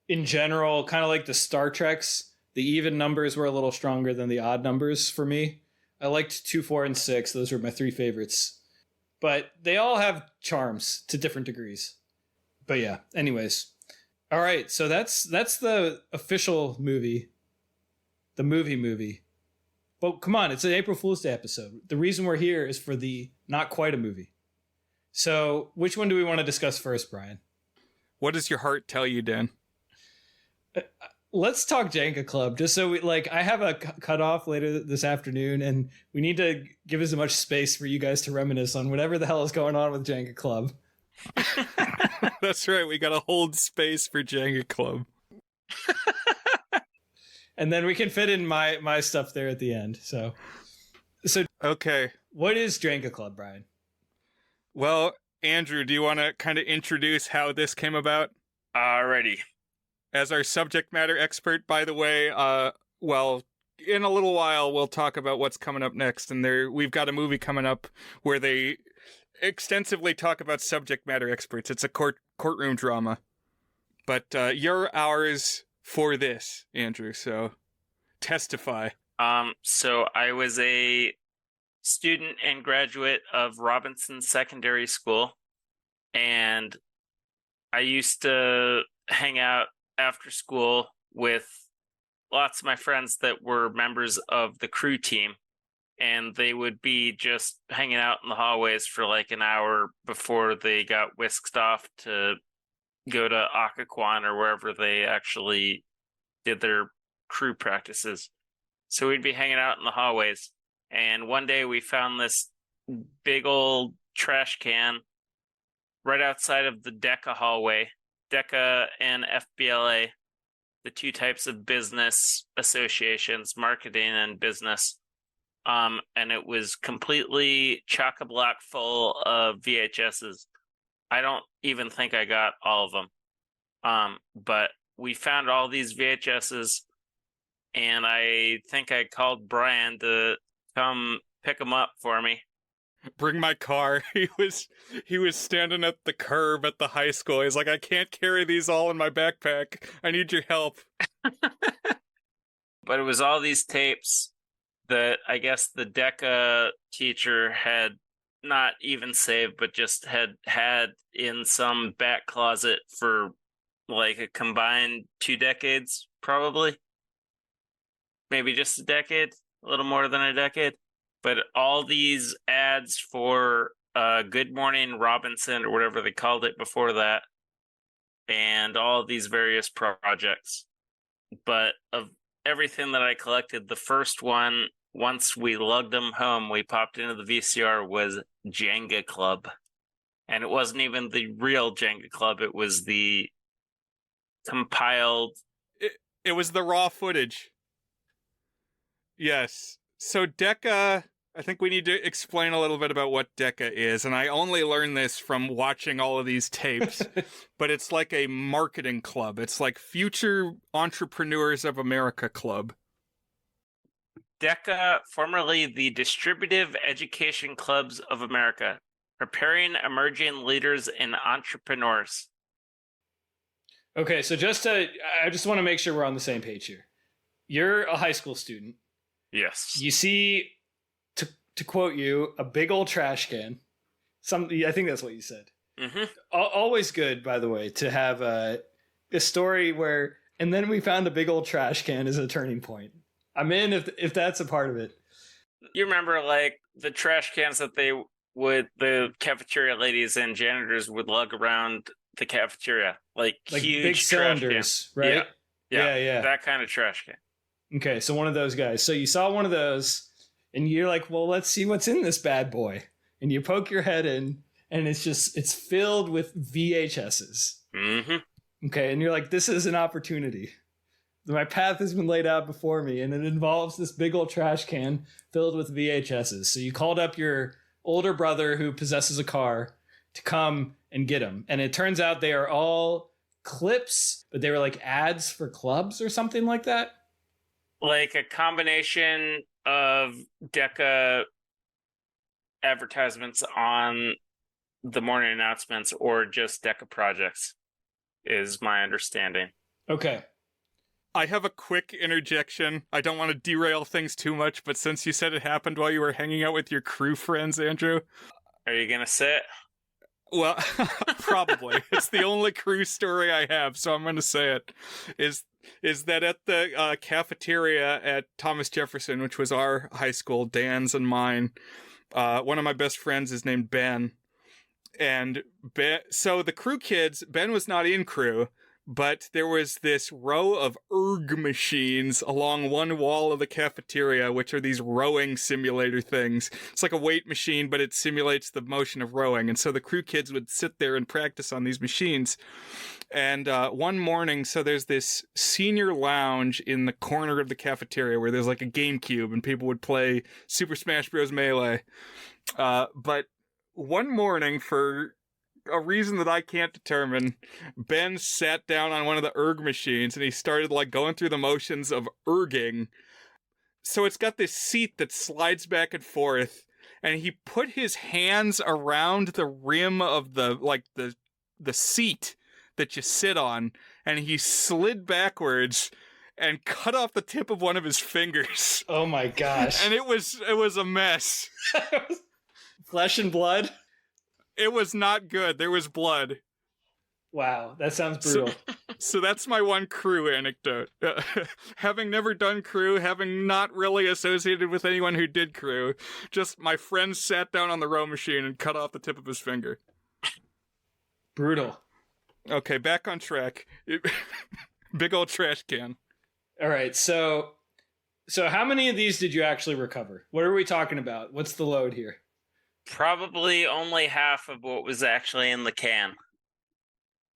in general, kind of like the Star Treks, the even numbers were a little stronger than the odd numbers for me. I liked 2, 4, and 6. Those were my 3 favorites. But they all have charms to different degrees. But yeah, anyways. All right, so that's the official movie. The movie. But come on, it's an April Fool's Day episode. The reason we're here is for the not quite a movie. So which one do we want to discuss first, Brian? What does your heart tell you, Dan? Let's talk Jenga Club, just so we I have a cutoff later this afternoon, and we need to give as much space for you guys to reminisce on whatever the hell is going on with Jenga Club. That's right. We got to hold space for Jenga Club. And then we can fit in my stuff there at the end. So okay. What is Jenga Club, Brian? Well, Andrew, do you want to kind of introduce how this came about? Alrighty. As our subject matter expert, by the way, well, in a little while, we'll talk about what's coming up next. And we've got a movie coming up where they extensively talk about subject matter experts. It's a courtroom drama. But you're ours for this, Andrew, so testify. So I was a student and graduate of Robinson Secondary School, and I used to hang out after school with lots of my friends that were members of the crew team, and they would be just hanging out in the hallways for like an hour before they got whisked off to go to Occoquan or wherever they actually did their crew practices. So we'd be hanging out in the hallways, and one day we found this big old trash can right outside of the DECA hallway. DECA and FBLA, the 2 types of business associations, marketing and business. And it was completely chock-a-block full of VHSs. I don't even think I got all of them. But we found all these VHSs, and I think I called Brian to come pick them up for me. Bring my car. He was standing at the curb at the high school. He's like, I can't carry these all in my backpack. I need your help. But it was all these tapes that I guess the DECA teacher had not even saved, but just had in some back closet for like a combined 2 decades, probably. Maybe just a decade, a little more than a decade. But all these ads for Good Morning Robinson, or whatever they called it before that, and all these various projects. But of everything that I collected, the first one, once we lugged them home, we popped into the VCR, was Jenga Club. And it wasn't even the real Jenga Club, it was the compiled... It was the raw footage. Yes. So DECA, I think we need to explain a little bit about what DECA is. And I only learned this from watching all of these tapes. But it's like a marketing club. It's like Future Entrepreneurs of America Club. DECA, formerly the Distributive Education Clubs of America, preparing emerging leaders and entrepreneurs. Okay, so I just want to make sure we're on the same page here. You're a high school student. Yes. You see, to quote you, a big old trash can. I think that's what you said. Mm-hmm. Always good, by the way, to have a story where, and then we found a big old trash can as a turning point. I'm in if that's a part of it. You remember, like, the trash cans that the cafeteria ladies and janitors would lug around the cafeteria, like huge big cylinders, right? Yeah, that kind of trash can. Okay, so one of those guys. So you saw one of those, and you're like, well, let's see what's in this bad boy. And you poke your head in, and it's filled with VHSs. Mm-hmm. Okay, and you're like, this is an opportunity. My path has been laid out before me, and it involves this big old trash can filled with VHSs. So you called up your older brother who possesses a car to come and get them. And it turns out they are all clips, but they were like ads for clubs or something like that. Like a combination of Deca advertisements on the morning announcements or just Deca projects is my understanding. Okay. I have a quick interjection. I don't want to derail things too much, but since you said it happened while you were hanging out with your crew friends, Andrew. Are you going to say it? Well, probably. It's the only crew story I have, so I'm going to say it. Is that at the cafeteria at Thomas Jefferson, which was our high school, Dan's and mine, one of my best friends is named Ben. And so the crew kids, Ben was not in crew, but there was this row of erg machines along one wall of the cafeteria, which are these rowing simulator things. It's like a weight machine, but it simulates the motion of rowing. And so the crew kids would sit there and practice on these machines. And one morning, so there's this senior lounge in the corner of the cafeteria where there's like a GameCube and people would play Super Smash Bros. Melee. But one morning, for a reason that I can't determine, Ben sat down on one of the erg machines and he started like going through the motions of erging. So it's got this seat that slides back and forth, and he put his hands around the rim of the seat that you sit on, and he slid backwards and cut off the tip of one of his fingers. Oh my gosh. And it was a mess. Flesh and blood? It was not good. There was blood. Wow, that sounds brutal. So that's my one crew anecdote. Having never done crew, having not really associated with anyone who did crew, just my friend sat down on the row machine and cut off the tip of his finger. Brutal. Okay, back on track. Big old trash can. All right, so how many of these did you actually recover? What are we talking about? What's the load here? Probably only half of what was actually in the can.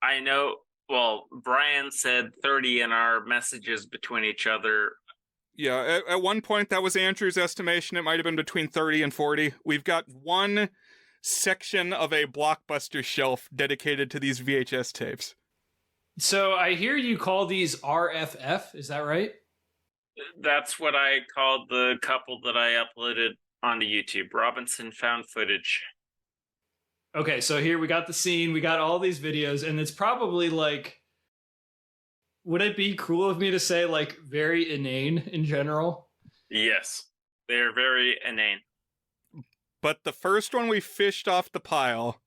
I know, well, Brian said 30 in our messages between each other. Yeah, at one point that was Andrew's estimation. It might have been between 30 and 40. We've got one section of a Blockbuster shelf dedicated to these VHS tapes. So I hear you call these RFF, is that right? That's what I called the couple that I uploaded onto YouTube. Robinson Found Footage. Okay, so here we got the scene, we got all these videos, and it's probably like, would it be cruel of me to say like very inane in general? Yes, they're very inane. But the first one we fished off the pile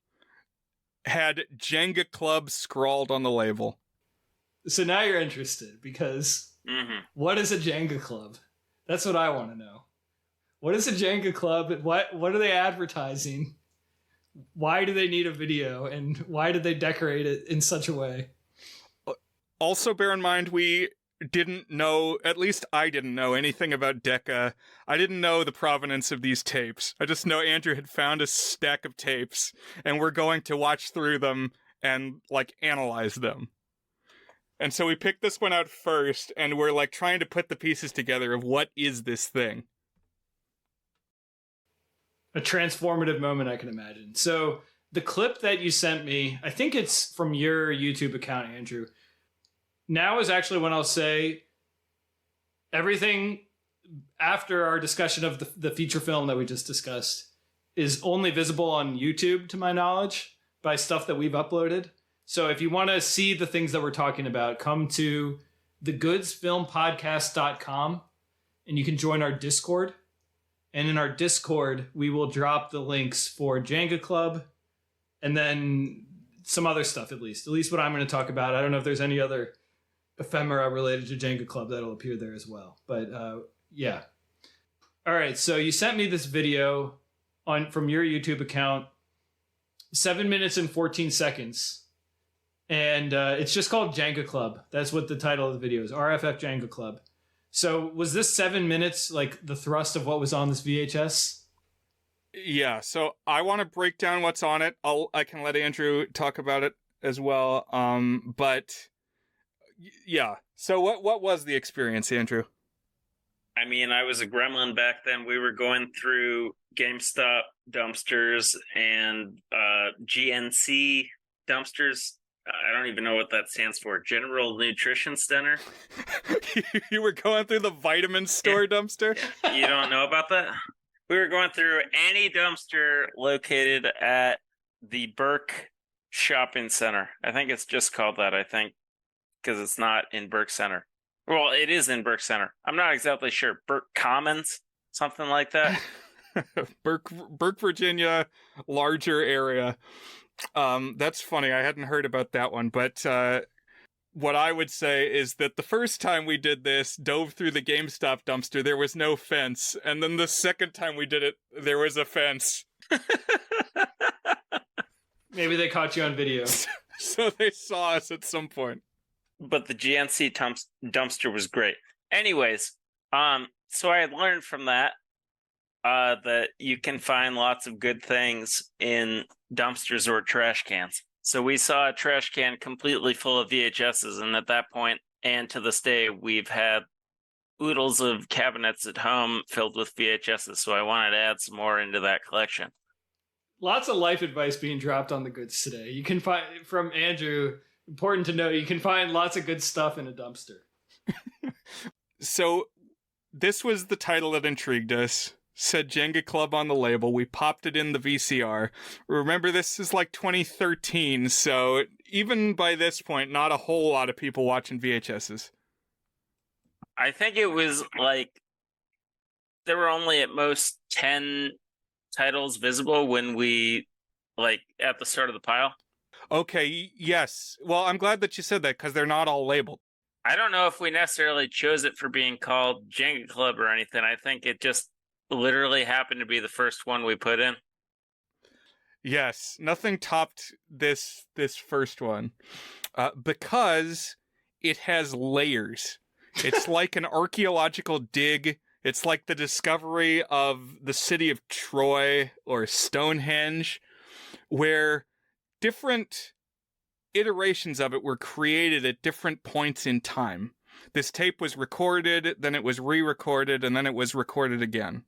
had Jenga Club scrawled on the label. So now you're interested, because what is a Jenga Club? That's what I want to know. What is a Jenga Club? What are they advertising? Why do they need a video? And why did they decorate it in such a way? Also, bear in mind, we didn't know, at least I didn't know anything about Deca. I didn't know the provenance of these tapes. I just know Andrew had found a stack of tapes, and we're going to watch through them and, like, analyze them. And so we picked this one out first, and we're, like, trying to put the pieces together of what is this thing. A transformative moment, I can imagine. So the clip that you sent me, I think it's from your YouTube account, Andrew. Now is actually when I'll say everything after our discussion of the feature film that we just discussed is only visible on YouTube, to my knowledge, by stuff that we've uploaded. So if you want to see the things that we're talking about, come to thegoodsfilmpodcast.com and you can join our Discord. And in our Discord, we will drop the links for Jenga Club and then some other stuff, at least what I'm going to talk about. I don't know if there's any other ephemera related to Jenga Club that'll appear there as well. But yeah. All right, so you sent me this video from your YouTube account, 7 minutes and 14 seconds. And it's just called Jenga Club. That's what the title of the video is, RFF Jenga Club. So was this 7 minutes like the thrust of what was on this VHS? Yeah, so I want to break down what's on it. I can let Andrew talk about it as well. But yeah, so what was the experience, Andrew? I I mean, I was a gremlin back then. We were going through GameStop dumpsters and GNC dumpsters. I don't even know what that stands for. General Nutrition Center. You were going through the vitamin store dumpster? You don't know about that? We were going through any dumpster located at the Burke Shopping Center. I think it's just called that, because it's not in Burke Center. Well, it is in Burke Center. I'm not exactly sure. Burke Commons? Something like that. Burke, Virginia, larger area. That's funny. I hadn't heard about that one, but what I would say is that the first time we did this, dove through the GameStop dumpster, there was no fence. And then the second time we did it, there was a fence. Maybe they caught you on video. So they saw us at some point. But the GNC dumpster was great. Anyways, so I had learned from that that you can find lots of good things in dumpsters or trash cans. So we saw a trash can completely full of VHSs, and at that point, and to this day, we've had oodles of cabinets at home filled with VHSs, so I wanted to add some more into that collection. Lots of life advice being dropped on the goods today. You can find, from Andrew, important to know, you can find lots of good stuff in a dumpster. So this was the title that intrigued us. Said Jenga Club on the label. We popped it in the VCR. Remember, this is like 2013, so even by this point, not a whole lot of people watching VHSs. I think it was like there were only at most 10 titles visible when we, like, at the start of the pile. Okay, yes. Well, I'm glad that you said that, because they're not all labeled. I don't know if we necessarily chose it for being called Jenga Club or anything. I think it just literally happened to be the first one we put in. Yes, nothing topped this first one, because it has layers. It's like an archaeological dig. It's like the discovery of the city of Troy or Stonehenge, where different iterations of it were created at different points in time. This tape was recorded, then it was re-recorded, and then it was recorded again.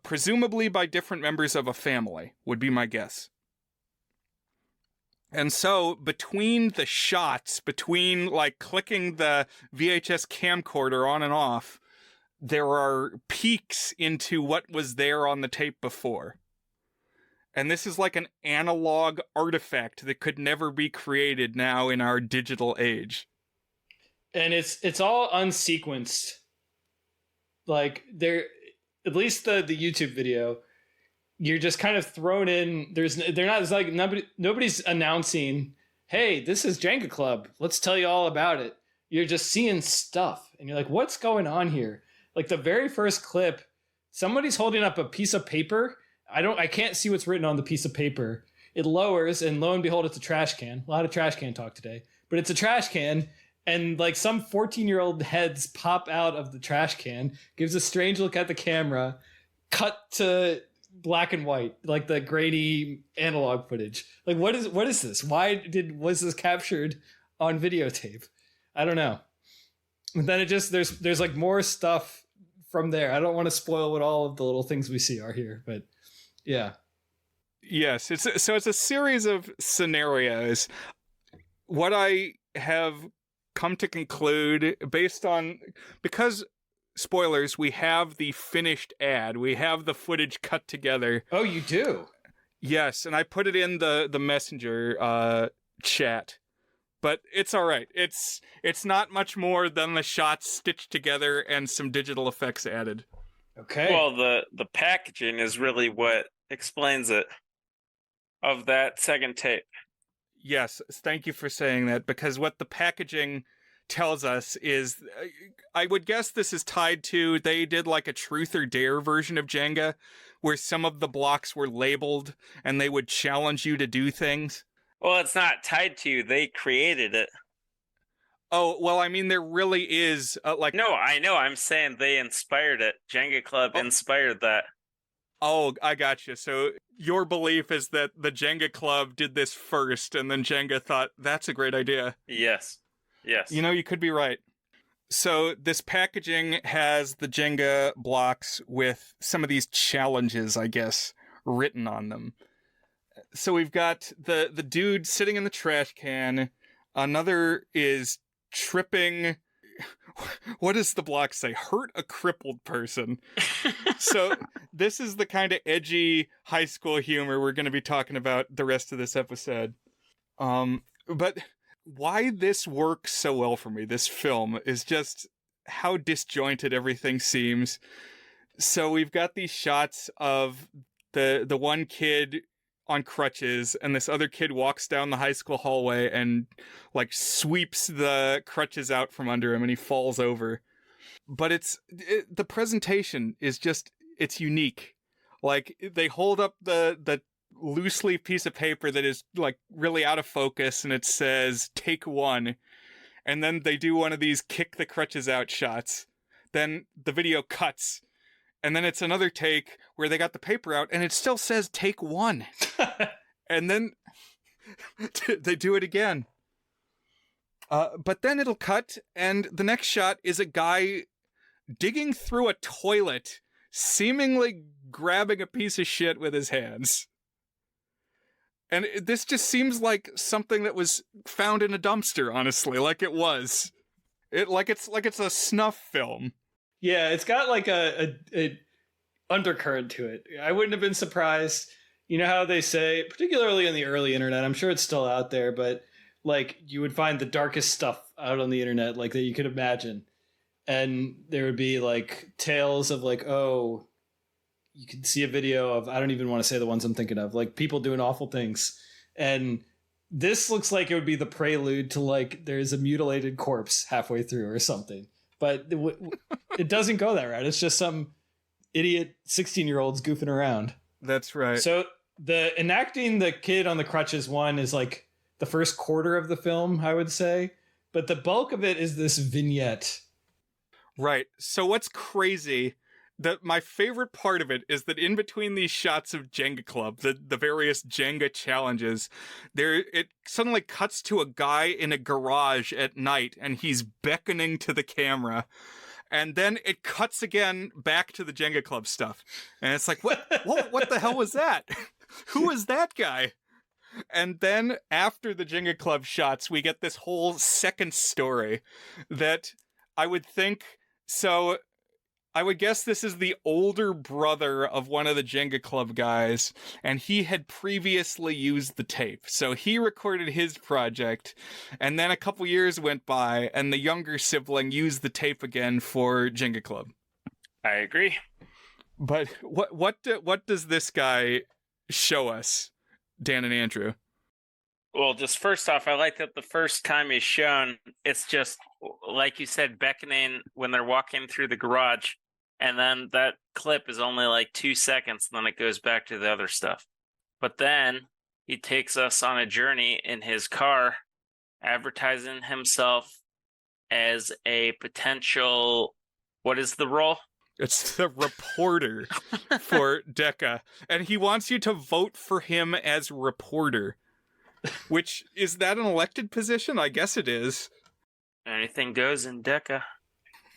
Presumably by different members of a family, would be my guess. And so, between the shots, between, like, clicking the VHS camcorder on and off, there are peeks into what was there on the tape before. And this is like an analog artifact that could never be created now in our digital age. And it's all unsequenced. Like, there, at least the YouTube video, you're just kind of thrown in. Nobody's announcing, hey, this is Jenga Club, let's tell you all about it. You're just seeing stuff and you're like, what's going on here? Like, the very first clip, somebody's holding up a piece of paper. I can't see what's written on the piece of paper. It lowers, and lo and behold, it's a trash can. A lot of trash can talk today, but it's a trash can. And like some 14-year-old heads pop out of the trash can, gives a strange look at the camera, cut to black and white, like the grainy analog footage. Like, what is this? Was this captured on videotape? I don't know. And then it just, there's like more stuff from there. I don't want to spoil what all of the little things we see are here, but yeah. Yes, it's a series of scenarios. What I have come to conclude, because spoilers, we have the finished ad, we have the footage cut together. Oh, you do? Yes, and I put it in the messenger chat, but it's all right. It's not much more than the shots stitched together and some digital effects added. Okay. Well, the packaging is really what explains it, of that second tape. Yes, thank you for saying that, because what the packaging tells us is, I would guess this is tied to, they did like a truth or dare version of Jenga, where some of the blocks were labeled and they would challenge you to do things. Well, it's not tied to, they created it. Oh, well, I mean, there really is, No, I know, I'm saying they inspired it. Jenga Club inspired that. Oh, I got you. So your belief is that the Jenga Club did this first, and then Jenga thought, that's a great idea. Yes. You know, you could be right. So this packaging has the Jenga blocks with some of these challenges, I guess, written on them. So we've got the dude sitting in the trash can. Another is tripping. What does the block say? Hurt a crippled person. So this is the kind of edgy high school humor we're going to be talking about the rest of this episode. But why this works so well for me, this film, is just how disjointed everything seems. So we've got these shots of the one kid on crutches, and this other kid walks down the high school hallway and like sweeps the crutches out from under him, and he falls over. But the presentation is just, it's unique. Like, they hold up the loose leaf piece of paper that is like really out of focus, and it says take one, and then they do one of these kick the crutches out shots. Then the video cuts, and then it's another take where they got the paper out and it still says take one. And then they do it again. But then it'll cut, and the next shot is a guy digging through a toilet, seemingly grabbing a piece of shit with his hands. And this just seems like something that was found in a dumpster, honestly, like it was. It's a snuff film. Yeah, it's got like a undercurrent to it. I wouldn't have been surprised. You know how they say, particularly in the early internet, I'm sure it's still out there, but like you would find the darkest stuff out on the internet, like that you could imagine. And there would be like tales of like, oh, you could see a video of, I don't even want to say the ones I'm thinking of, like people doing awful things. And this looks like it would be the prelude to like, there's a mutilated corpse halfway through or something. But it doesn't go that route. It's just some idiot 16-year-olds goofing around. That's right. So the enacting the kid on the crutches one is like the first quarter of the film, I would say. But the bulk of it is this vignette. Right. So what's crazy, my favorite part of it is that in between these shots of Jenga Club, the various Jenga challenges, it suddenly cuts to a guy in a garage at night, and he's beckoning to the camera. And then it cuts again back to the Jenga Club stuff. And it's like, what the hell was that? Who is that guy? And then after the Jenga Club shots, we get this whole second story that I would think, so I would guess this is the older brother of one of the Jenga Club guys, and he had previously used the tape. So he recorded his project, and then a couple years went by, and the younger sibling used the tape again for Jenga Club. I agree. But what does this guy show us, Dan and Andrew? Well, just first off, I like that the first time he's shown, it's just, like you said, beckoning when they're walking through the garage. And then that clip is only like 2 seconds, and then it goes back to the other stuff. But then he takes us on a journey in his car, advertising himself as a potential, what is the role? It's the reporter for Decca. And he wants you to vote for him as reporter. Which, is that an elected position? I guess it is. Anything goes in Decca.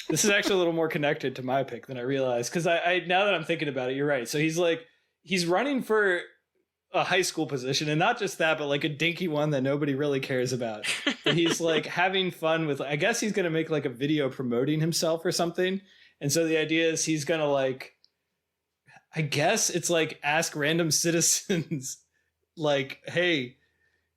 This is actually a little more connected to my pick than I realized. Because I now that I'm thinking about it, you're right. So he's running for a high school position, and not just that, but like a dinky one that nobody really cares about. But he's like having fun with, I guess he's going to make like a video promoting himself or something. And so the idea is he's going to like, I guess it's like ask random citizens like, hey,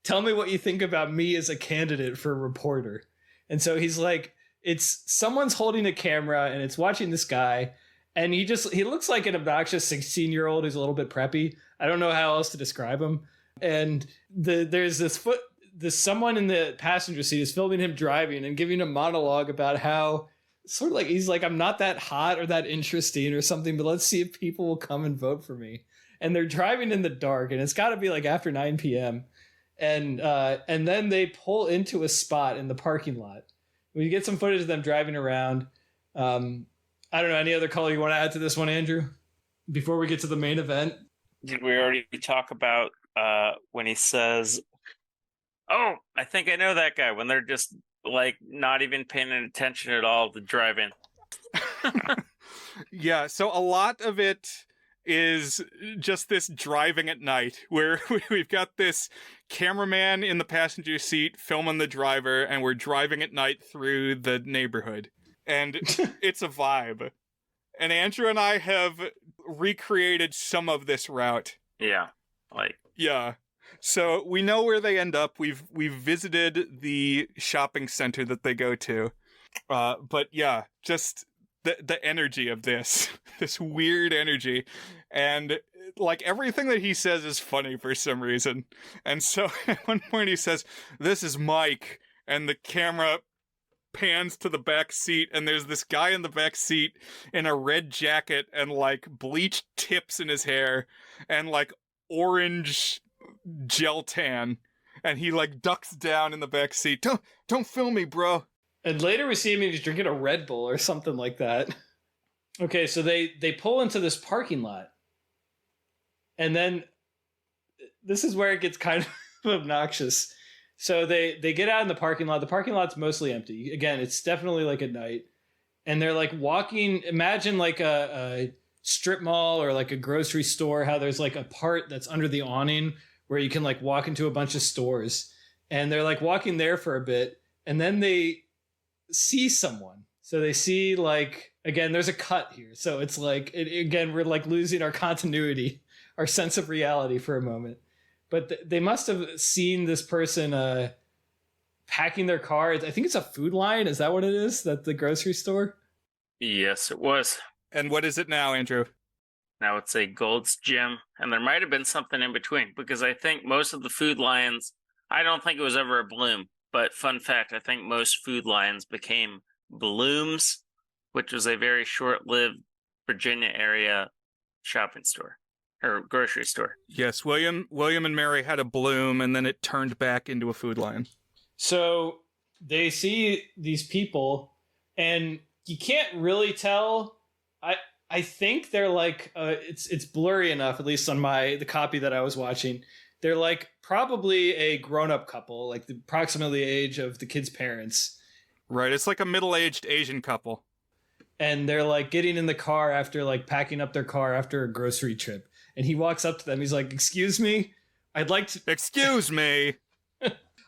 tell me what you think about me as a candidate for reporter. And so he's like, it's someone's holding a camera and it's watching this guy, and he looks like an obnoxious 16-year-old who's a little bit preppy. I don't know how else to describe him. And there's someone in the passenger seat is filming him driving and giving a monologue about how sort of like, he's like, I'm not that hot or that interesting or something, but let's see if people will come and vote for me. And they're driving in the dark, and it's got to be like after 9 p.m. And then they pull into a spot in the parking lot. We get some footage of them driving around. I don't know, any other color you want to add to this one, Andrew, before we get to the main event? Did we already talk about when he says, oh, I think I know that guy, when they're just like not even paying attention at all to driving. Yeah, so a lot of it is just this driving at night where we've got this cameraman in the passenger seat filming the driver, and we're driving at night through the neighborhood. And it's a vibe. And Andrew and I have recreated some of this route. Yeah, like Yeah. So we know where they end up. We've visited the shopping center that they go to. But yeah, just the energy of this weird energy, and like everything that he says is funny for some reason. And so at one point he says, "This is Mike," and the camera pans to the back seat, and there's this guy in the back seat in a red jacket and like bleached tips in his hair and like orange gel tan, and he like ducks down in the back seat. Don't film me, bro. And later we see him, he's drinking a Red Bull or something like that. Okay, so they pull into this parking lot. And then this is where it gets kind of obnoxious. So they get out in the parking lot. The parking lot's mostly empty. Again, it's definitely like at night. And they're like walking, imagine like a strip mall or like a grocery store, how there's like a part that's under the awning where you can like walk into a bunch of stores. And they're like walking there for a bit. And then they see someone. So they see like, again, there's a cut here. So it's like, again, we're like losing our continuity, our sense of reality for a moment. But they must have seen this person packing their car. I think it's a Food Lion. Is that what it is? That the grocery store? yes, it was. And what is it now, Andrew? Now it's a Gold's Gym, and there might have been something in between, because I think most of the Food Lions, I don't think it was ever a Bloom, but fun fact, I think most Food Lions became Blooms, which was a very short-lived Virginia area shopping store or grocery store. Yes, William and Mary had a Bloom, and then it turned back into a Food Lion. So they see these people, and you can't really tell. I think they're like it's blurry enough, at least on the copy that I was watching. They're like probably a grown-up couple, like approximately the age of the kid's parents. Right, it's like a middle-aged Asian couple. And they're like getting in the car after like packing up their car after a grocery trip. And he walks up to them. He's like, "Excuse me, Excuse me.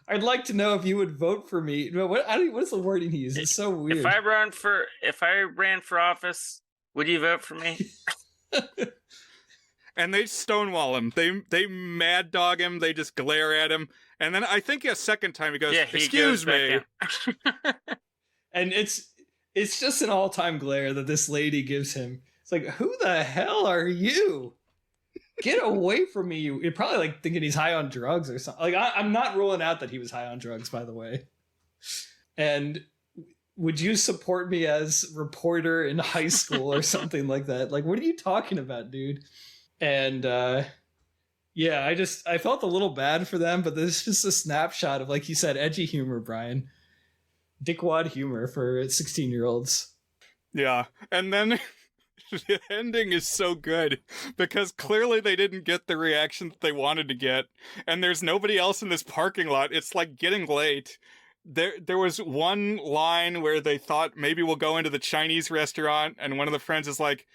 I'd like to know if you would vote for me." What's the wording he uses? It's so weird. If I ran for office, would you vote for me? And they stonewall him. They mad dog him. They just glare at him. And then I think a second time he goes, Yeah, he "Excuse goes me." back in. And it's just an all-time glare that this lady gives him. It's like, who the hell are you? Get away from me. You're probably like thinking he's high on drugs or something. Like I'm not ruling out that he was high on drugs, by the way. And would you support me as reporter in high school or something like that? Like, what are you talking about, dude? And yeah, I felt a little bad for them, but this is just a snapshot of, like you said, edgy humor, Brian. Dickwad humor for 16-year-olds. Yeah. And then the ending is so good because clearly they didn't get the reaction that they wanted to get. And there's nobody else in this parking lot. It's like getting late. There was one line where they thought maybe we'll go into the Chinese restaurant, and one of the friends is like,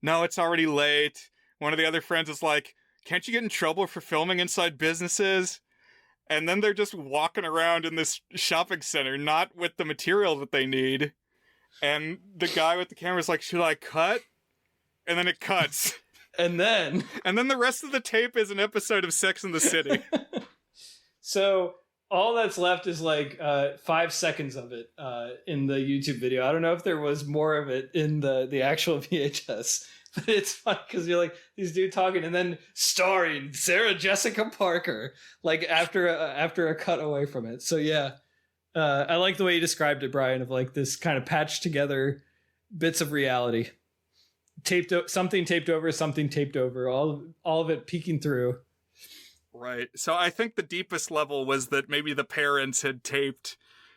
"No, it's already late." One of the other friends is like, "Can't you get in trouble for filming inside businesses?" And then they're just walking around in this shopping center, not with the material that they need. And the guy with the camera is like, "Should I cut?" And then it cuts. And then the rest of the tape is an episode of Sex and the City. So all that's left is like 5 seconds of it in the YouTube video. I don't know if there was more of it in the actual VHS, but it's fun because you're like these dude talking, and then starring Sarah Jessica Parker, like after a cut away from it. So yeah, I like the way you described it, Brian, of like this kind of patched together bits of reality, something taped over, all of it peeking through. Right. So I think the deepest level was that maybe the parents had taped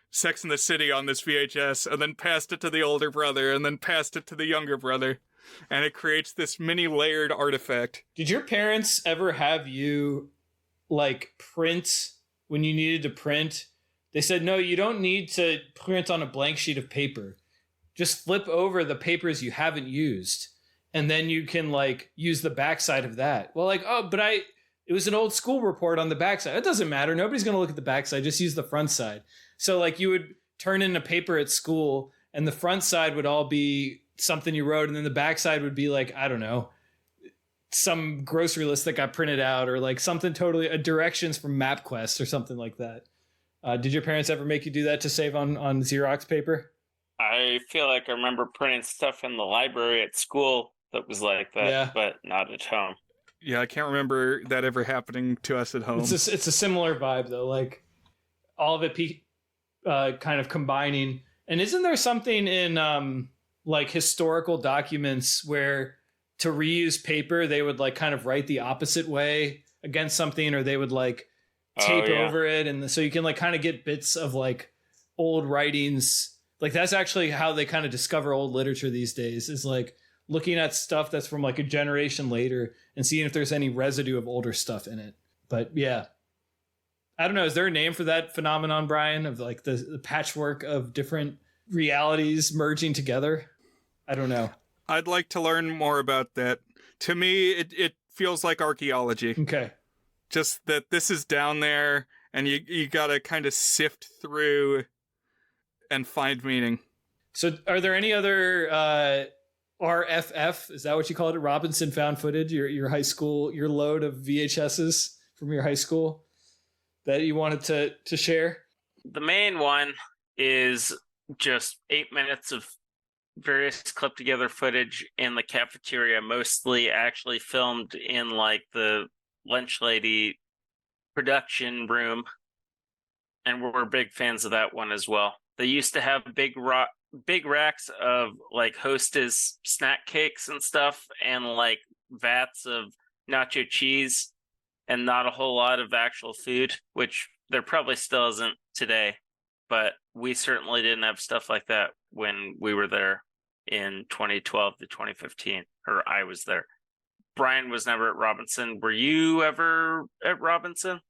Sex and the City on this VHS and then passed it to the older brother and then passed it to the younger brother. And it creates this mini layered artifact. Did your parents ever have you like print when you needed to print They said, no, you don't need to print on a blank sheet of paper. Just flip over the papers you haven't used. And then you can like use the backside of that. Well, like, oh, but it was an old school report on the backside. It doesn't matter. Nobody's going to look at the backside. Just use the front side. So like you would turn in a paper at school and the front side would all be something you wrote. And then the backside would be like, I don't know, some grocery list that got printed out or like something totally directions from MapQuest or something like that. Did your parents ever make you do that to save on Xerox paper? I feel like I remember printing stuff in the library at school that was like that, Yeah. but not at home. Yeah, I can't remember that ever happening to us at home. It's a similar vibe though, like all of it kind of combining. And isn't there something in like historical documents where to reuse paper they would like kind of write the opposite way against something, or they would like tape over it, and so you can like kind of get bits of like old writings. Like that's actually how they kind of discover old literature these days, is like looking at stuff that's from like a generation later and seeing if there's any residue of older stuff in it. But yeah, I don't know. Is there a name for that phenomenon, Brian, of like the patchwork of different realities merging together? I don't know. I'd like to learn more about that. To me, it feels like archaeology. Okay. Just that this is down there and you got to kind of sift through and find meaning. So are there any other RFF, is that what you called it? Robinson found footage, your high school, your load of VHSs from your high school that you wanted to share? The main one is just 8 minutes of various clipped together footage in the cafeteria, mostly actually filmed in like the lunch lady production room. And we're big fans of that one as well. They used to have big racks of like Hostess snack cakes and stuff, and like vats of nacho cheese, and not a whole lot of actual food, which there probably still isn't today. But we certainly didn't have stuff like that when we were there in 2012 to 2015, or I was there. Brian was never at Robinson. Were you ever at Robinson,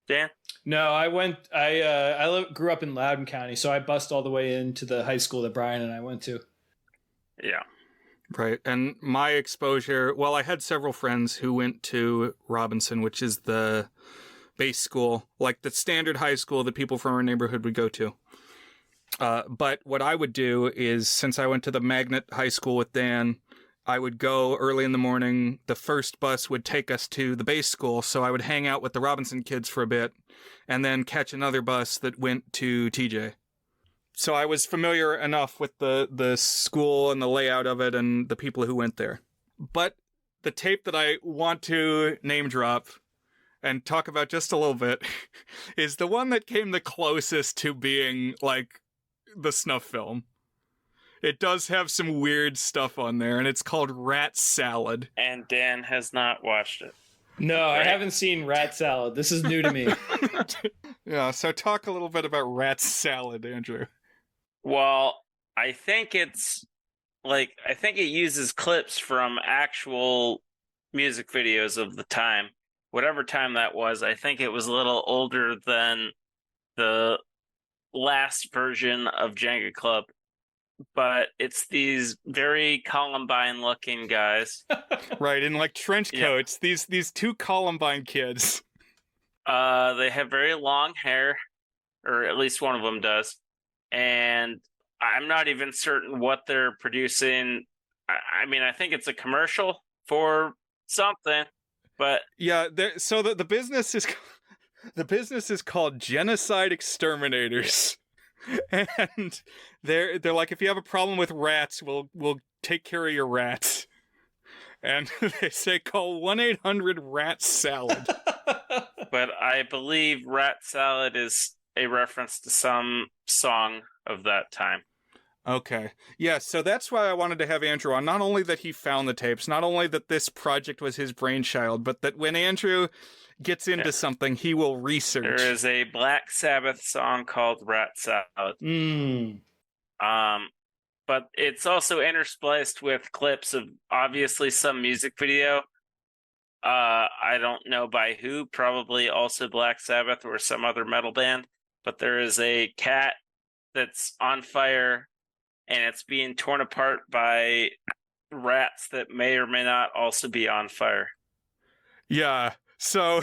Dan? No, I went. I grew up in Loudoun County, so I bussed all the way into the high school that Brian and I went to. Yeah. Right. And my exposure, well, I had several friends who went to Robinson, which is the base school, like the standard high school that people from our neighborhood would go to. But what I would do is, since I went to the magnet high school with Dan, I would go early in the morning. The first bus would take us to the base school, so I would hang out with the Robinson kids for a bit and then catch another bus that went to TJ. So I was familiar enough with the school and the layout of it and the people who went there. But the tape that I want to name drop and talk about just a little bit is the one that came the closest to being like the snuff film. It does have some weird stuff on there, and it's called Rat Salad. And Dan has not watched it. No, right. I haven't seen Rat Salad. This is new to me. Yeah, so talk a little bit about Rat Salad, Andrew. Well, I think it uses clips from actual music videos of the time. Whatever time that was, I think it was a little older than the last version of Jenga Club. But it's these very Columbine-looking guys. Right, in like trench coats. Yeah. These two Columbine kids. They have very long hair, or at least one of them does. And I'm not even certain what they're producing. I mean, I think it's a commercial for something, but yeah. So the business is called Genocide Exterminators. And they're like, if you have a problem with rats, we'll take care of your rats. And they say call 1-800-RAT-SALAD. But I believe Rat Salad is a reference to some song of that time. Okay. Yeah, so that's why I wanted to have Andrew on. Not only that he found the tapes, not only that this project was his brainchild, but that when Andrew gets into something, he will research. There is a Black Sabbath song called Rat Salad. But it's also interspliced with clips of obviously some music video. I don't know by who, probably also Black Sabbath or some other metal band, but there is a cat that's on fire, and it's being torn apart by rats that may or may not also be on fire. Yeah, so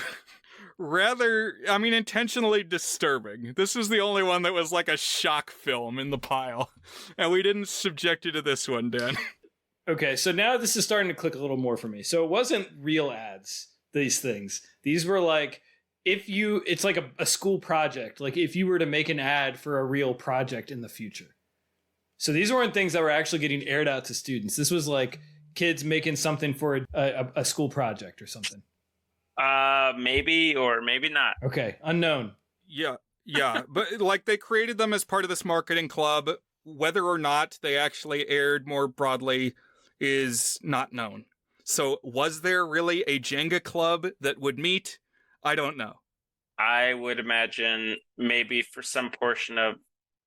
intentionally disturbing. This was the only one that was like a shock film in the pile, and we didn't subject you to this one, Dan. Okay, so now this is starting to click a little more for me. So it wasn't real ads, these things. These were like, it's like a school project. Like if you were to make an ad for a real project in the future. So these weren't things that were actually getting aired out to students. This was like kids making something for a school project or something. Maybe or maybe not. Okay, unknown. Yeah, but like they created them as part of this marketing club. Whether or not they actually aired more broadly is not known. So was there really a Jenga club that would meet? I don't know. I would imagine maybe for some portion of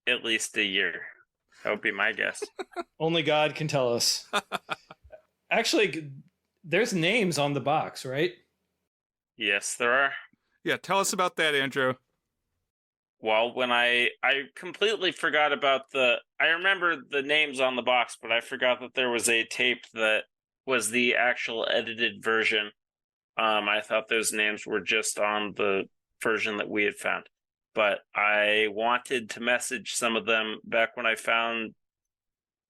at least a year. That would be my guess. Only God can tell us. Actually, there's names on the box, right? Yes, there are. Yeah, tell us about that, Andrew. Well, when I completely forgot about I remember the names on the box, but I forgot that there was a tape that was the actual edited version. I thought those names were just on the version that we had found. But I wanted to message some of them back when I found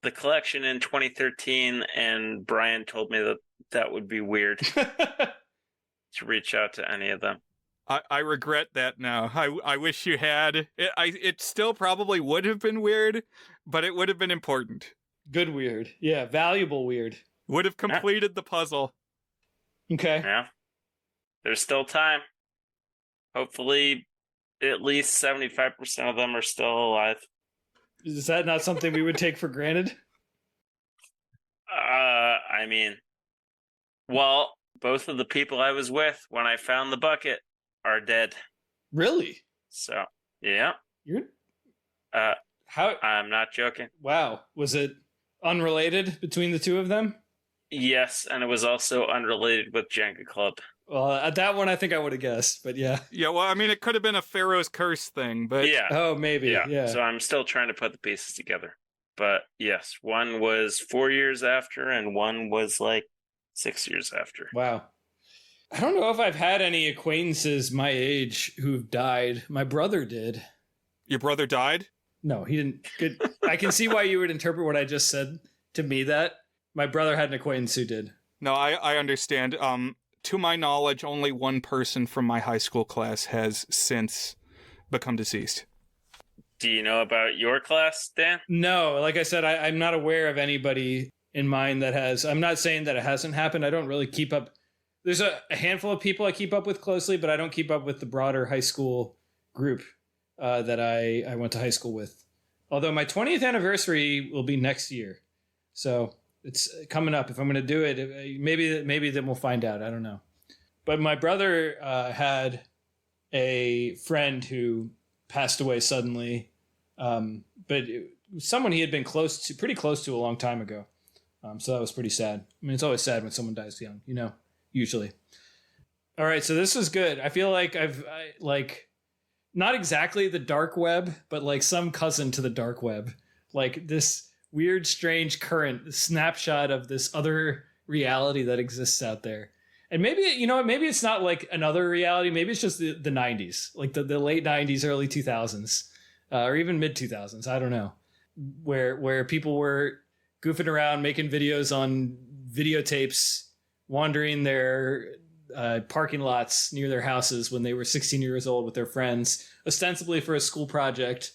the collection in 2013, and Brian told me that would be weird to reach out to any of them. I regret that now. I wish you had. It still probably would have been weird, but it would have been important. Good weird. Yeah, valuable weird. Would have completed the puzzle. Okay. Yeah. There's still time. Hopefully, at least 75% of them are still alive. Is that not something we would take for granted? Well, both of the people I was with when I found the bucket are dead. Really? So, yeah. You're how? I'm not joking. Wow. Was it unrelated between the two of them? Yes, and it was also unrelated with Jenga Club. Well, at that one, I think I would have guessed, but yeah. Yeah, well, it could have been a Pharaoh's Curse thing, but... Yeah. Oh, maybe, yeah. So I'm still trying to put the pieces together. But yes, one was 4 years after, and one was like 6 years after. Wow. I don't know if I've had any acquaintances my age who've died. My brother did. Your brother died? No, he didn't. I can see why you would interpret what I just said to me that. My brother had an acquaintance who did. No, I understand. To my knowledge, only one person from my high school class has since become deceased. Do you know about your class, Dan? No, like I said, I'm not aware of anybody in mind that has. I'm not saying that it hasn't happened. I don't really keep up. There's a handful of people I keep up with closely, but I don't keep up with the broader high school group that I went to high school with. Although my 20th anniversary will be next year. So it's coming up. If I'm going to do it, maybe then we'll find out. I don't know. But my brother had a friend who passed away suddenly, but it was someone he had been pretty close to a long time ago. So that was pretty sad. It's always sad when someone dies young, usually. All right, so this is good. I feel like I've not exactly the dark web, but like some cousin to the dark web, like this weird, strange current snapshot of this other reality that exists out there. And maybe, maybe it's not like another reality. Maybe it's just the 90s, like the late 90s, early 2000s, or even mid 2000s. I don't know, where people were goofing around, making videos on videotapes, wandering their parking lots near their houses when they were 16 years old with their friends, ostensibly for a school project,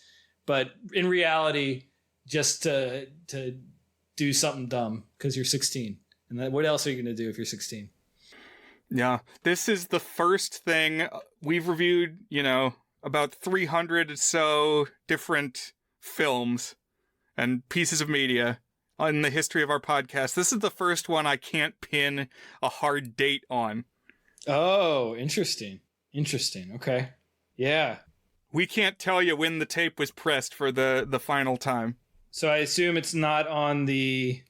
but in reality, just to do something dumb because you're 16. And what else are you going to do if you're 16? Yeah, this is the first thing we've reviewed, about 300 or so different films and pieces of media in the history of our podcast. This is the first one I can't pin a hard date on. Oh, interesting. Okay. Yeah. We can't tell you when the tape was pressed for the final time. So I assume it's not on the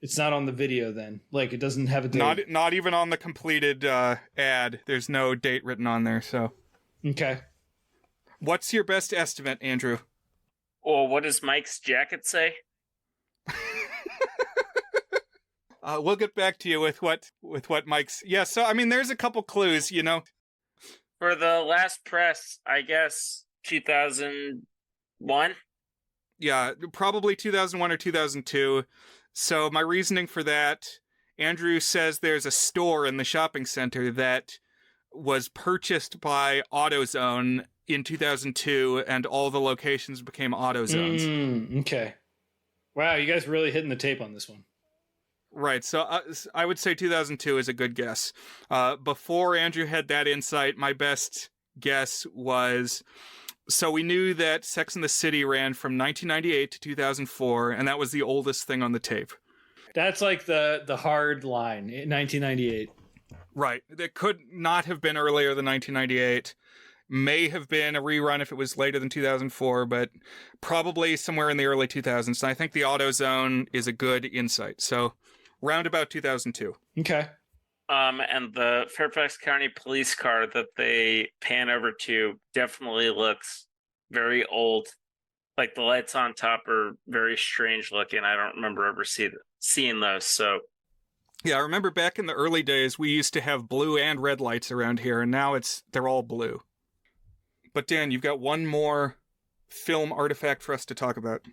video then. Like it doesn't have a date. Not even on the completed ad. There's no date written on there, so. Okay. What's your best estimate, Andrew? Or what does Mike's jacket say? We'll get back to you with what Mike's. Yeah, so I mean, there's a couple clues, you know. For the last press, I guess 2001. Yeah, probably 2001 or 2002. So my reasoning for that, Andrew says there's a store in the shopping center that was purchased by AutoZone in 2002, and all the locations became AutoZones. Okay. Wow, you guys really hitting the tape on this one. Right, so I would say 2002 is a good guess. Before Andrew had that insight, my best guess was... So we knew that Sex and the City ran from 1998 to 2004, and that was the oldest thing on the tape. That's like the hard line, 1998. Right. It could not have been earlier than 1998. May have been a rerun if it was later than 2004, but probably somewhere in the early 2000s. And I think the AutoZone is a good insight. So round about 2002. Okay. And the Fairfax County police car that they pan over to definitely looks very old. Like the lights on top are very strange looking. I don't remember ever seeing those. So yeah, I remember back in the early days, we used to have blue and red lights around here, and now they're all blue. But Dan, you've got one more film artifact for us to talk about.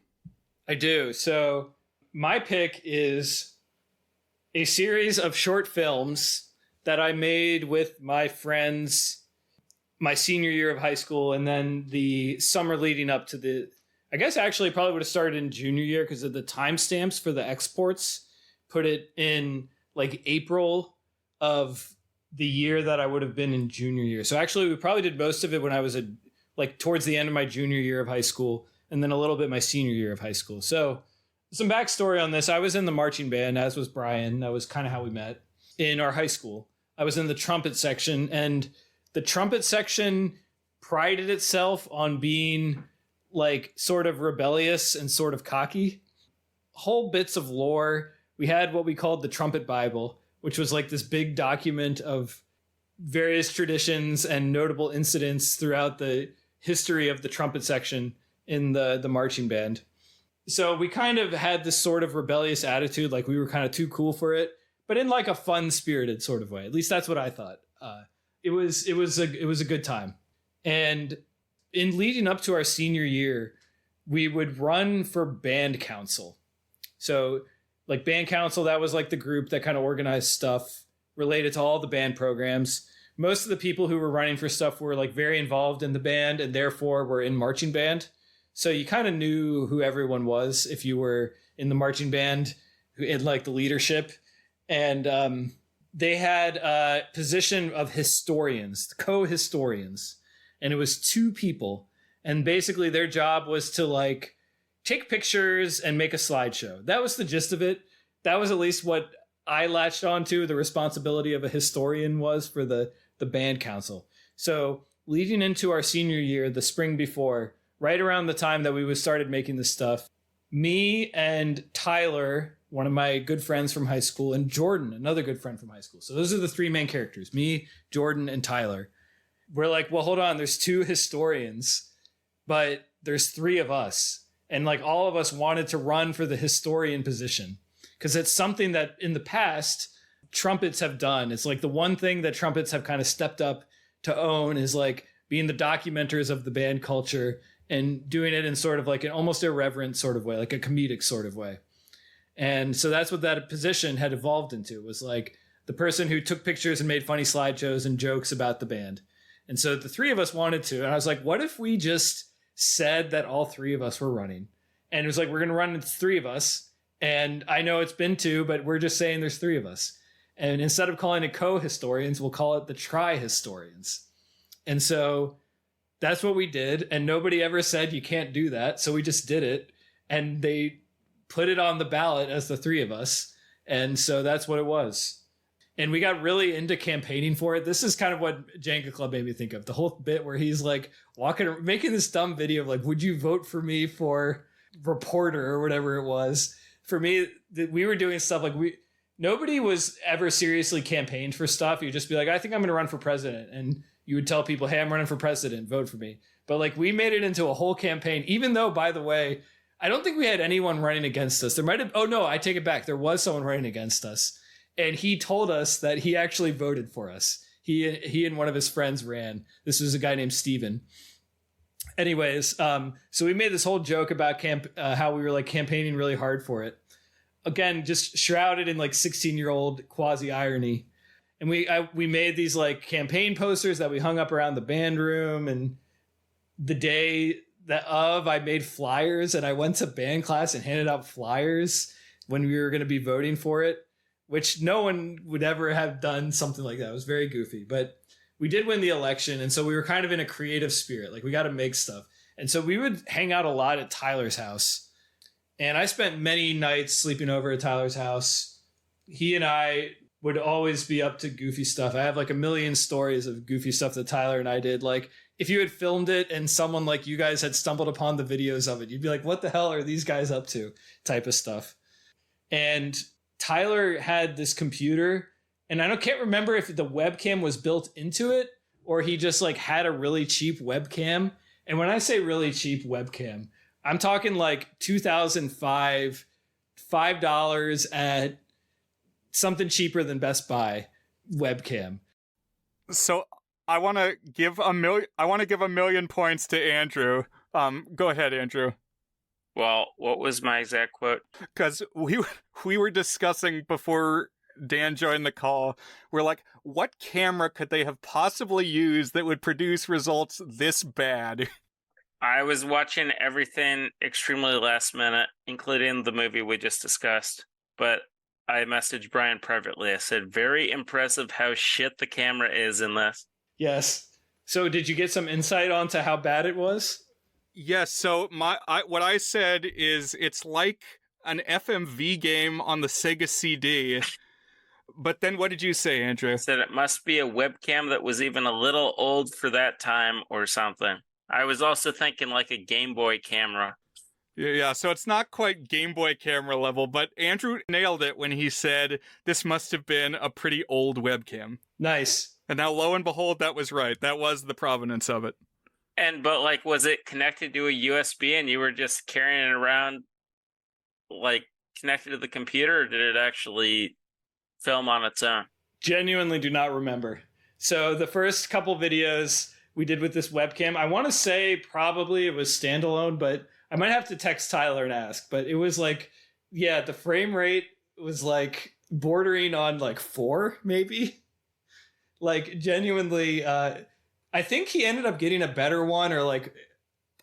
I do. So my pick is a series of short films that I made with my friends my senior year of high school, and then the summer leading up to I guess actually probably would have started in junior year because of the timestamps for the exports put it in like April of the year that I would have been in junior year. So actually we probably did most of it when I was towards the end of my junior year of high school, and then a little bit my senior year of high school. So some backstory on this. I was in the marching band, as was Brian. That was kind of how we met in our high school. I was in the trumpet section, and the trumpet section prided itself on being like sort of rebellious and sort of cocky. Whole bits of lore. We had what we called the Trumpet Bible, which was like this big document of various traditions and notable incidents throughout the history of the trumpet section in the marching band. So we kind of had this sort of rebellious attitude, like we were kind of too cool for it, but in like a fun spirited sort of way. At least that's what I thought. It was a good time. And in leading up to our senior year, we would run for band council. So like band council, that was like the group that kind of organized stuff related to all the band programs. Most of the people who were running for stuff were like very involved in the band and therefore were in marching band. So you kind of knew who everyone was if you were in the marching band in like the leadership. And they had a position of historians, co-historians. And it was 2 people. And basically their job was to like take pictures and make a slideshow. That was the gist of it. That was at least what I latched onto the responsibility of a historian was for the band council. So leading into our senior year, the spring before, right around the time that we started making this stuff, me and Tyler, one of my good friends from high school, and Jordan, another good friend from high school. So those are the 3 main characters, me, Jordan, and Tyler. We're like, well, hold on, there's 2 historians, but there's 3 of us. And like all of us wanted to run for the historian position because it's something that in the past trumpets have done. It's like the one thing that trumpets have kind of stepped up to own is like being the documenters of the band culture and doing it in sort of like an almost irreverent sort of way, like a comedic sort of way. And so that's what that position had evolved into, was like the person who took pictures and made funny slideshows and jokes about the band. And so the 3 of us wanted to, and I was like, what if we just said that all 3 of us were running? And it was like, we're going to run into 3 of us. And I know it's been 2, but we're just saying there's 3 of us. And instead of calling it co-historians, we'll call it the tri-historians. And so that's what we did. And nobody ever said you can't do that. So we just did it. And they put it on the ballot as the 3 of us. And so that's what it was. And we got really into campaigning for it. This is kind of what Jenga Club made me think of. The whole bit where he's like making this dumb video of like, would you vote for me for reporter or whatever it was? For me, we were doing stuff like nobody was ever seriously campaigned for stuff. You'd just be like, I think I'm going to run for president. And you would tell people, hey, I'm running for president, vote for me. But like we made it into a whole campaign, even though, by the way, I don't think we had anyone running against us. There might have, oh no, I take it back. There was someone running against us. And he told us that he actually voted for us. He and one of his friends ran. This was a guy named Steven. Anyways, so we made this whole joke about how we were like campaigning really hard for it. Again, just shrouded in like 16-year-old quasi irony. And we made these like campaign posters that we hung up around the band room. And the day I made flyers, and I went to band class and handed out flyers when we were going to be voting for it, which no one would ever have done something like that. It was very goofy, but we did win the election. And so we were kind of in a creative spirit. Like we got to make stuff. And so we would hang out a lot at Tyler's house. And I spent many nights sleeping over at Tyler's house. He and I would always be up to goofy stuff. I have like a million stories of goofy stuff that Tyler and I did. Like if you had filmed it and someone like you guys had stumbled upon the videos of it, you'd be like, what the hell are these guys up to? Type of stuff. And Tyler had this computer, and I can't remember if the webcam was built into it or he just like had a really cheap webcam. And when I say really cheap webcam, I'm talking like 2005, $5 at something cheaper than Best Buy webcam. So I want to give a million points to Andrew. Go ahead, Andrew. Well, what was my exact quote? Because we were discussing before Dan joined the call. We're like, what camera could they have possibly used that would produce results this bad? I was watching everything extremely last minute, including the movie we just discussed. But I messaged Brian privately. I said, very impressive how shit the camera is in this. Yes. So did you get some insight onto how bad it was? Yes, so what I said is it's like an FMV game on the Sega CD. But then what did you say, Andrew? I said it must be a webcam that was even a little old for that time or something. I was also thinking like a Game Boy camera. Yeah, so it's not quite Game Boy camera level, but Andrew nailed it when he said this must have been a pretty old webcam. Nice. And now, lo and behold, that was right. That was the provenance of it. But like, was it connected to a USB and you were just carrying it around, like connected to the computer, or did it actually film on its own? Genuinely do not remember. So the first couple videos we did with this webcam, I want to say probably it was standalone, but I might have to text Tyler and ask. But it was like, yeah, the frame rate was like bordering on like 4, maybe. Like genuinely, I think he ended up getting a better one, or like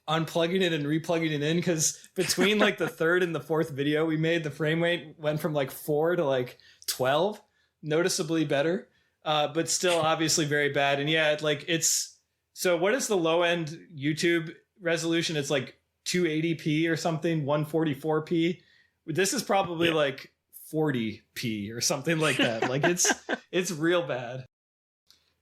unplugging it and replugging it in, because between like the third and the fourth video we made, the frame rate went from like 4 to like 12, noticeably better, but still obviously very bad. And yeah, like it's, so what is the low end YouTube resolution? It's like 280p or something, 144p. This is probably like 40p or something like that. Like it's real bad.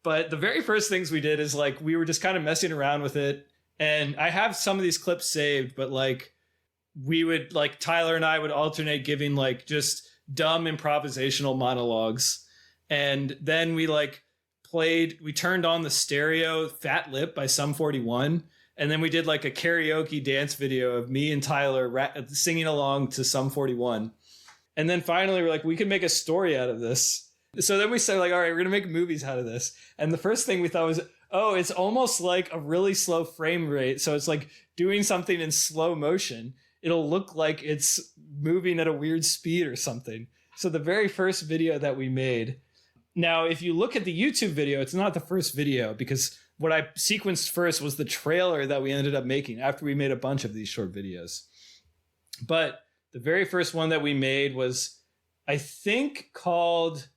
But the very first things we did is like we were just kind of messing around with it. And I have some of these clips saved, but like we would, like Tyler and I would alternate giving like just dumb improvisational monologues. And then we like we turned on the stereo Fat Lip by Sum 41. And then we did like a karaoke dance video of me and Tyler singing along to Sum 41. And then finally we're like, we can make a story out of this. So then we said like, all right, we're going to make movies out of this. And the first thing we thought was, oh, it's almost like a really slow frame rate. So it's like doing something in slow motion. It'll look like it's moving at a weird speed or something. So the very first video that we made. Now, if you look at the YouTube video, it's not the first video, because what I sequenced first was the trailer that we ended up making after we made a bunch of these short videos. But the very first one that we made was, I think, called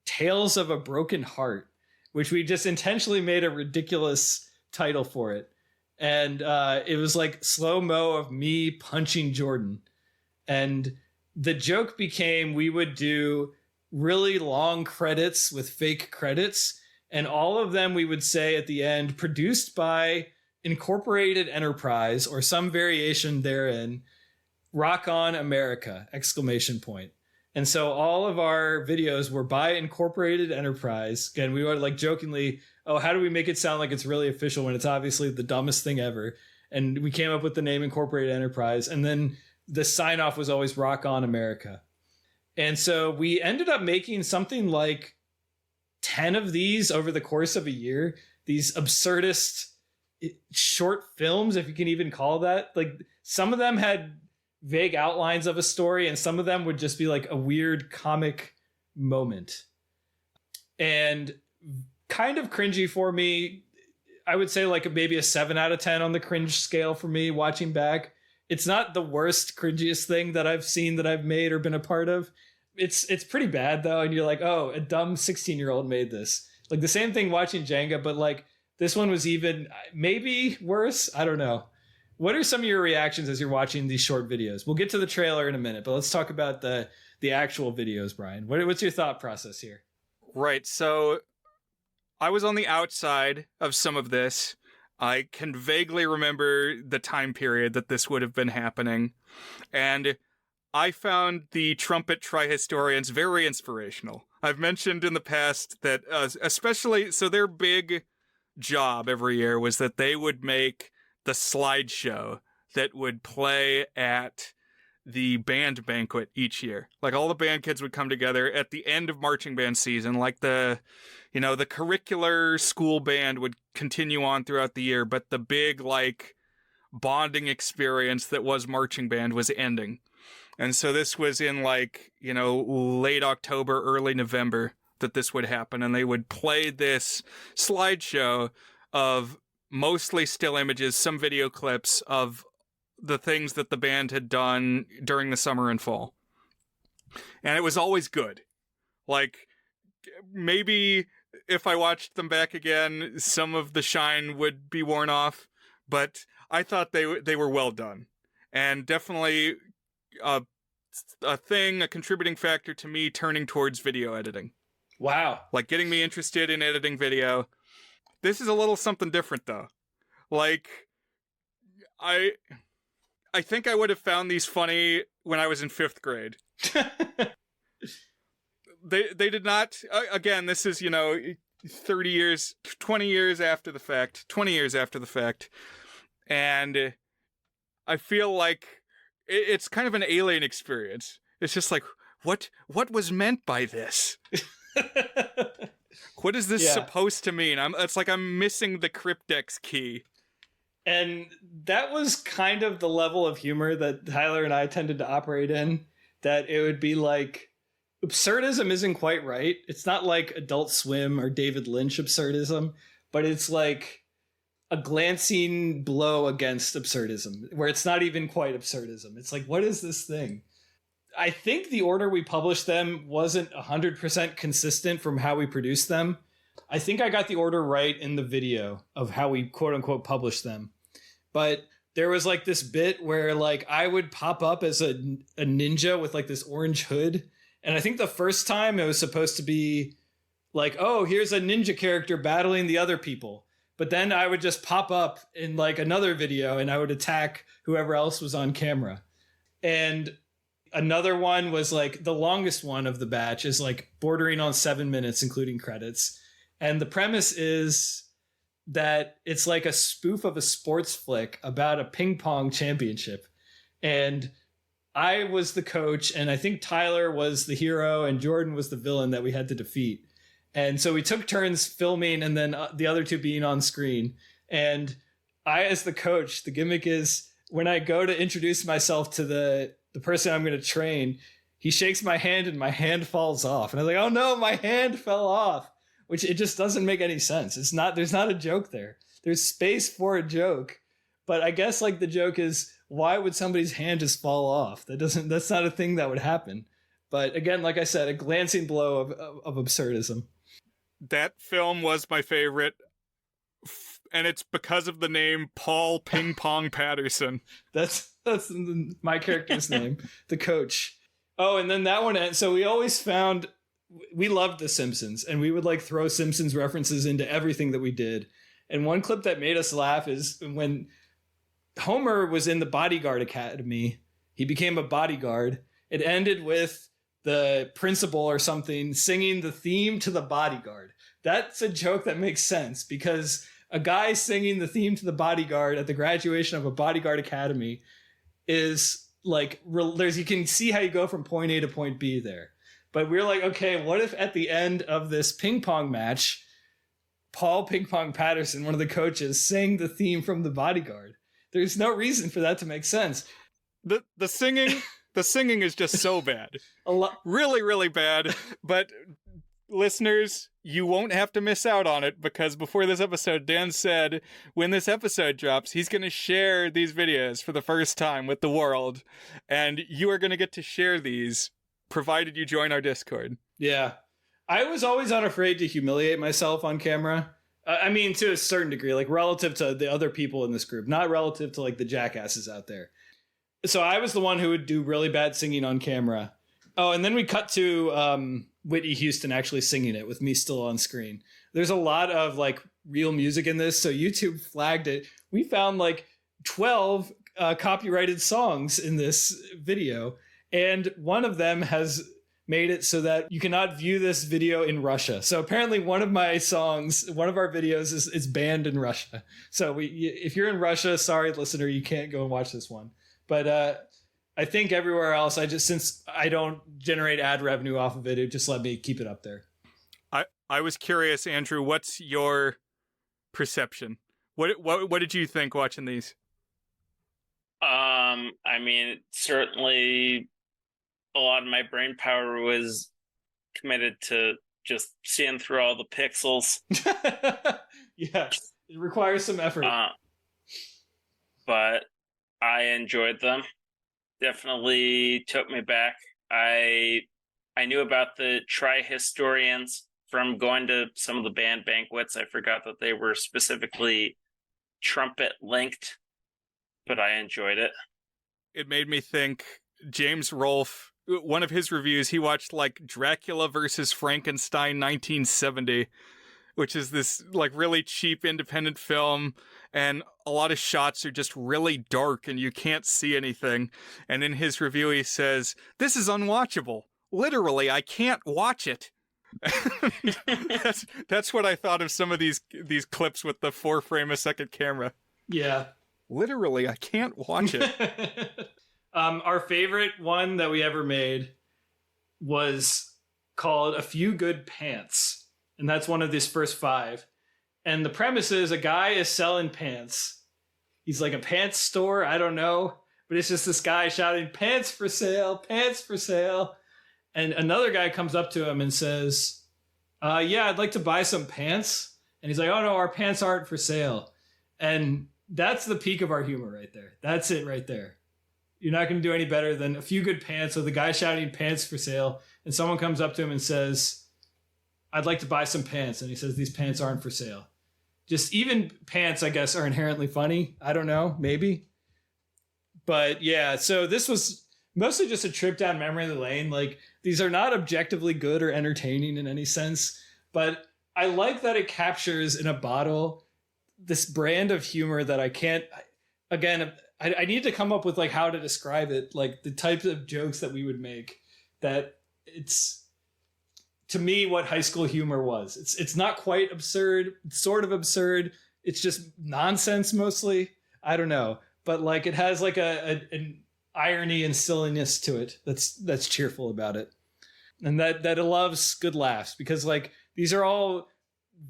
Tales of a Broken Heart, which we just intentionally made a ridiculous title for it. And it was like slow-mo of me punching Jordan. And the joke became we would do really long credits with fake credits. And all of them we would say at the end, produced by Incorporated Enterprise or some variation therein, Rock on America, exclamation point. And so all of our videos were by Incorporated Enterprise. Again, we were like jokingly, oh, how do we make it sound like it's really official when it's obviously the dumbest thing ever? And we came up with the name Incorporated Enterprise. And then the sign off was always Rock On America. And so we ended up making something like 10 of these over the course of a year, these absurdist short films, if you can even call that. Like some of them had vague outlines of a story, and some of them would just be like a weird comic moment. And kind of cringy for me. I would say like maybe a 7 out of 10 on the cringe scale for me watching back. It's not the worst, cringiest thing that I've seen that I've made or been a part of. It's pretty bad though. And you're like, oh, a dumb 16-year-old made this. Like the same thing watching Jenga, but like this one was even maybe worse. I don't know. What are some of your reactions as you're watching these short videos? We'll get to the trailer in a minute, but let's talk about the actual videos, Brian. What's your thought process here? Right. So I was on the outside of some of this. I can vaguely remember the time period that this would have been happening. And I found the trumpet trihistorians very inspirational. I've mentioned in the past that especially, so their big job every year was that they would make the slideshow that would play at the band banquet each year. Like all the band kids would come together at the end of marching band season, like the curricular school band would continue on throughout the year, but the big like bonding experience that was marching band was ending. And so this was in like, late October, early November that this would happen. And they would play this slideshow of mostly still images, some video clips of the things that the band had done during the summer and fall. And it was always good. Like, maybe if I watched them back again, some of the shine would be worn off, but I thought they were well done. And definitely a contributing factor to me turning towards video editing. Wow. Like getting me interested in editing video. This is a little something different though. Like, I think I would have found these funny when I was in 5th grade. They did not, again, this is, 30 years, 20 years after the fact. And I feel like it's kind of an alien experience. It's just like, what was meant by this? What is this supposed to mean? It's like I'm missing the cryptex key. And that was kind of the level of humor that Tyler and I tended to operate in, that it would be like, absurdism isn't quite right. It's not like Adult Swim or David Lynch absurdism, but it's like a glancing blow against absurdism, where it's not even quite absurdism. It's like, what is this thing? I think the order we published them wasn't 100% consistent from how we produced them. I think I got the order right in the video of how we quote unquote published them. But there was like this bit where like I would pop up as a ninja with like this orange hood. And I think the first time it was supposed to be like, oh, here's a ninja character battling the other people. But then I would just pop up in like another video and I would attack whoever else was on camera. And another one was like the longest one of the batch is like bordering on 7 minutes, including credits. And the premise is that it's like a spoof of a sports flick about a ping pong championship. And I was the coach, and I think Tyler was the hero, and Jordan was the villain that we had to defeat. And so we took turns filming, and then the other two being on screen. And I, as the coach, the gimmick is when I go to introduce myself to the person I'm going to train, he shakes my hand, and my hand falls off. And I was like, oh no, my hand fell off. Which it just doesn't make any sense. There's not a joke there. There's space for a joke. But I guess like the joke is, why would somebody's hand just fall off? That's not a thing that would happen. But again, like I said, a glancing blow of absurdism. That film was my favorite. And it's because of the name Paul Ping Pong Patterson. That's my character's name, the coach. Oh, and then that one. So we always found, we loved The Simpsons, and we would like throw Simpsons references into everything that we did. And one clip that made us laugh is when Homer was in the bodyguard academy. He became a bodyguard. It ended with the principal or something singing the theme to The Bodyguard. That's a joke that makes sense because a guy singing the theme to The Bodyguard at the graduation of a bodyguard academy is like, you can see how you go from point A to point B there. But we're like, okay, what if at the end of this ping pong match, Paul Ping Pong Patterson, one of the coaches, sang the theme from The Bodyguard? There's no reason for that to make sense. The singing is just so bad. Really, really bad. But listeners, you won't have to miss out on it because before this episode, Dan said when this episode drops, he's going to share these videos for the first time with the world. And you are going to get to share these provided you join our Discord. Yeah. I was always unafraid to humiliate myself on camera. I mean, to a certain degree, like relative to the other people in this group, not relative to like the jackasses out there. So I was the one who would do really bad singing on camera. Oh, and then we cut to Whitney Houston actually singing it with me still on screen. There's a lot of like real music in this. So YouTube flagged it. We found like 12 copyrighted songs in this video. And one of them has made it so that you cannot view this video in Russia. So apparently one of my songs, one of our videos is banned in Russia. So if you're in Russia, sorry, listener, you can't go and watch this one. But I think everywhere else, since I don't generate ad revenue off of it, it just let me keep it up there. I was curious, Andrew, what's your perception? What did you think watching these? I mean, certainly a lot of my brain power was committed to just seeing through all the pixels. Yeah, it requires some effort. But I enjoyed them. Definitely took me back. I knew about the Tri-Historians from going to some of the band banquets. I forgot that they were specifically trumpet linked, but I enjoyed it. It made me think James Rolfe, one of his reviews, he watched like Dracula versus Frankenstein 1970, which is this like really cheap independent film, and a lot of shots are just really dark and you can't see anything. And in his review he says, "This is unwatchable. Literally, I can't watch it." that's what I thought of some of these clips with the 4 frame a second camera. Yeah. Literally, I can't watch it. Our favorite one that we ever made was called A Few Good Pants. And that's one of these first 5. And the premise is a guy is selling pants. He's like a pants store. I don't know. But it's just this guy shouting, "Pants for sale, pants for sale." And another guy comes up to him and says, "Yeah, I'd like to buy some pants." And he's like, "Oh no, our pants aren't for sale." And that's the peak of our humor right there. That's it right there. You're not going to do any better than A Few Good Pants with the guy shouting "pants for sale." And someone comes up to him and says, "I'd like to buy some pants." And he says, "These pants aren't for sale." Just even pants, I guess, are inherently funny. I don't know, maybe. But yeah, so this was mostly just a trip down memory lane. Like, these are not objectively good or entertaining in any sense, but I like that it captures in a bottle this brand of humor that I can't, again, I need to come up with like how to describe it, like the types of jokes that we would make, that it's, to me, what high school humor was. It's not quite absurd. It's sort of absurd. It's just nonsense mostly. I don't know. But like it has like an irony and silliness to it that's cheerful about it. And that it loves good laughs, because like these are all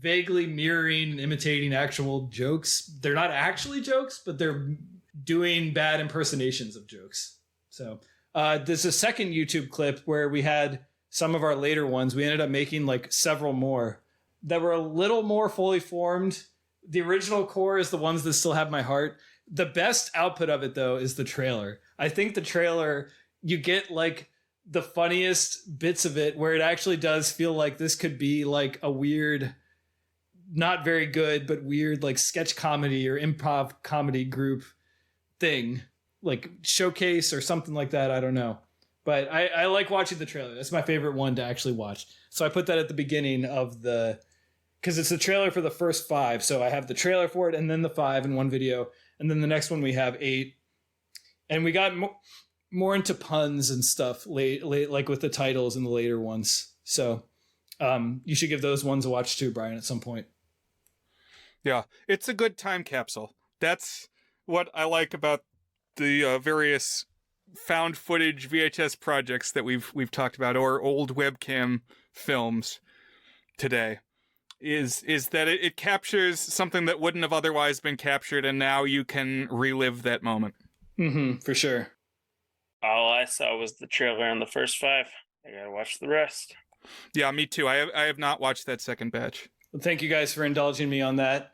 vaguely mirroring and imitating actual jokes. They're not actually jokes, but they're doing bad impersonations of jokes. So there's a second YouTube clip where we had some of our later ones. We ended up making like several more that were a little more fully formed. The original core is the ones that still have my heart. The best output of it, though, is the trailer. I think the trailer, you get like the funniest bits of it where it actually does feel like this could be like a weird, not very good, but weird like sketch comedy or improv comedy group thing, like showcase or something like that. I don't know. But I like watching the trailer. That's my favorite one to actually watch. So I put that at the beginning of because it's the trailer for the first 5. So I have the trailer for it and then the 5 in one video. And then the next one we have 8. And we got more into puns and stuff late, like with the titles in the later ones. So you should give those ones a watch too, Brian, at some point. Yeah, it's a good time capsule. That's what I like about the various found footage VHS projects that we've talked about, or old webcam films today, is that it captures something that wouldn't have otherwise been captured, and now you can relive that moment. For sure. All I saw was the trailer on the first 5. I gotta watch the rest. Yeah, me too. I have not watched that second batch. Well, thank you guys for indulging me on that.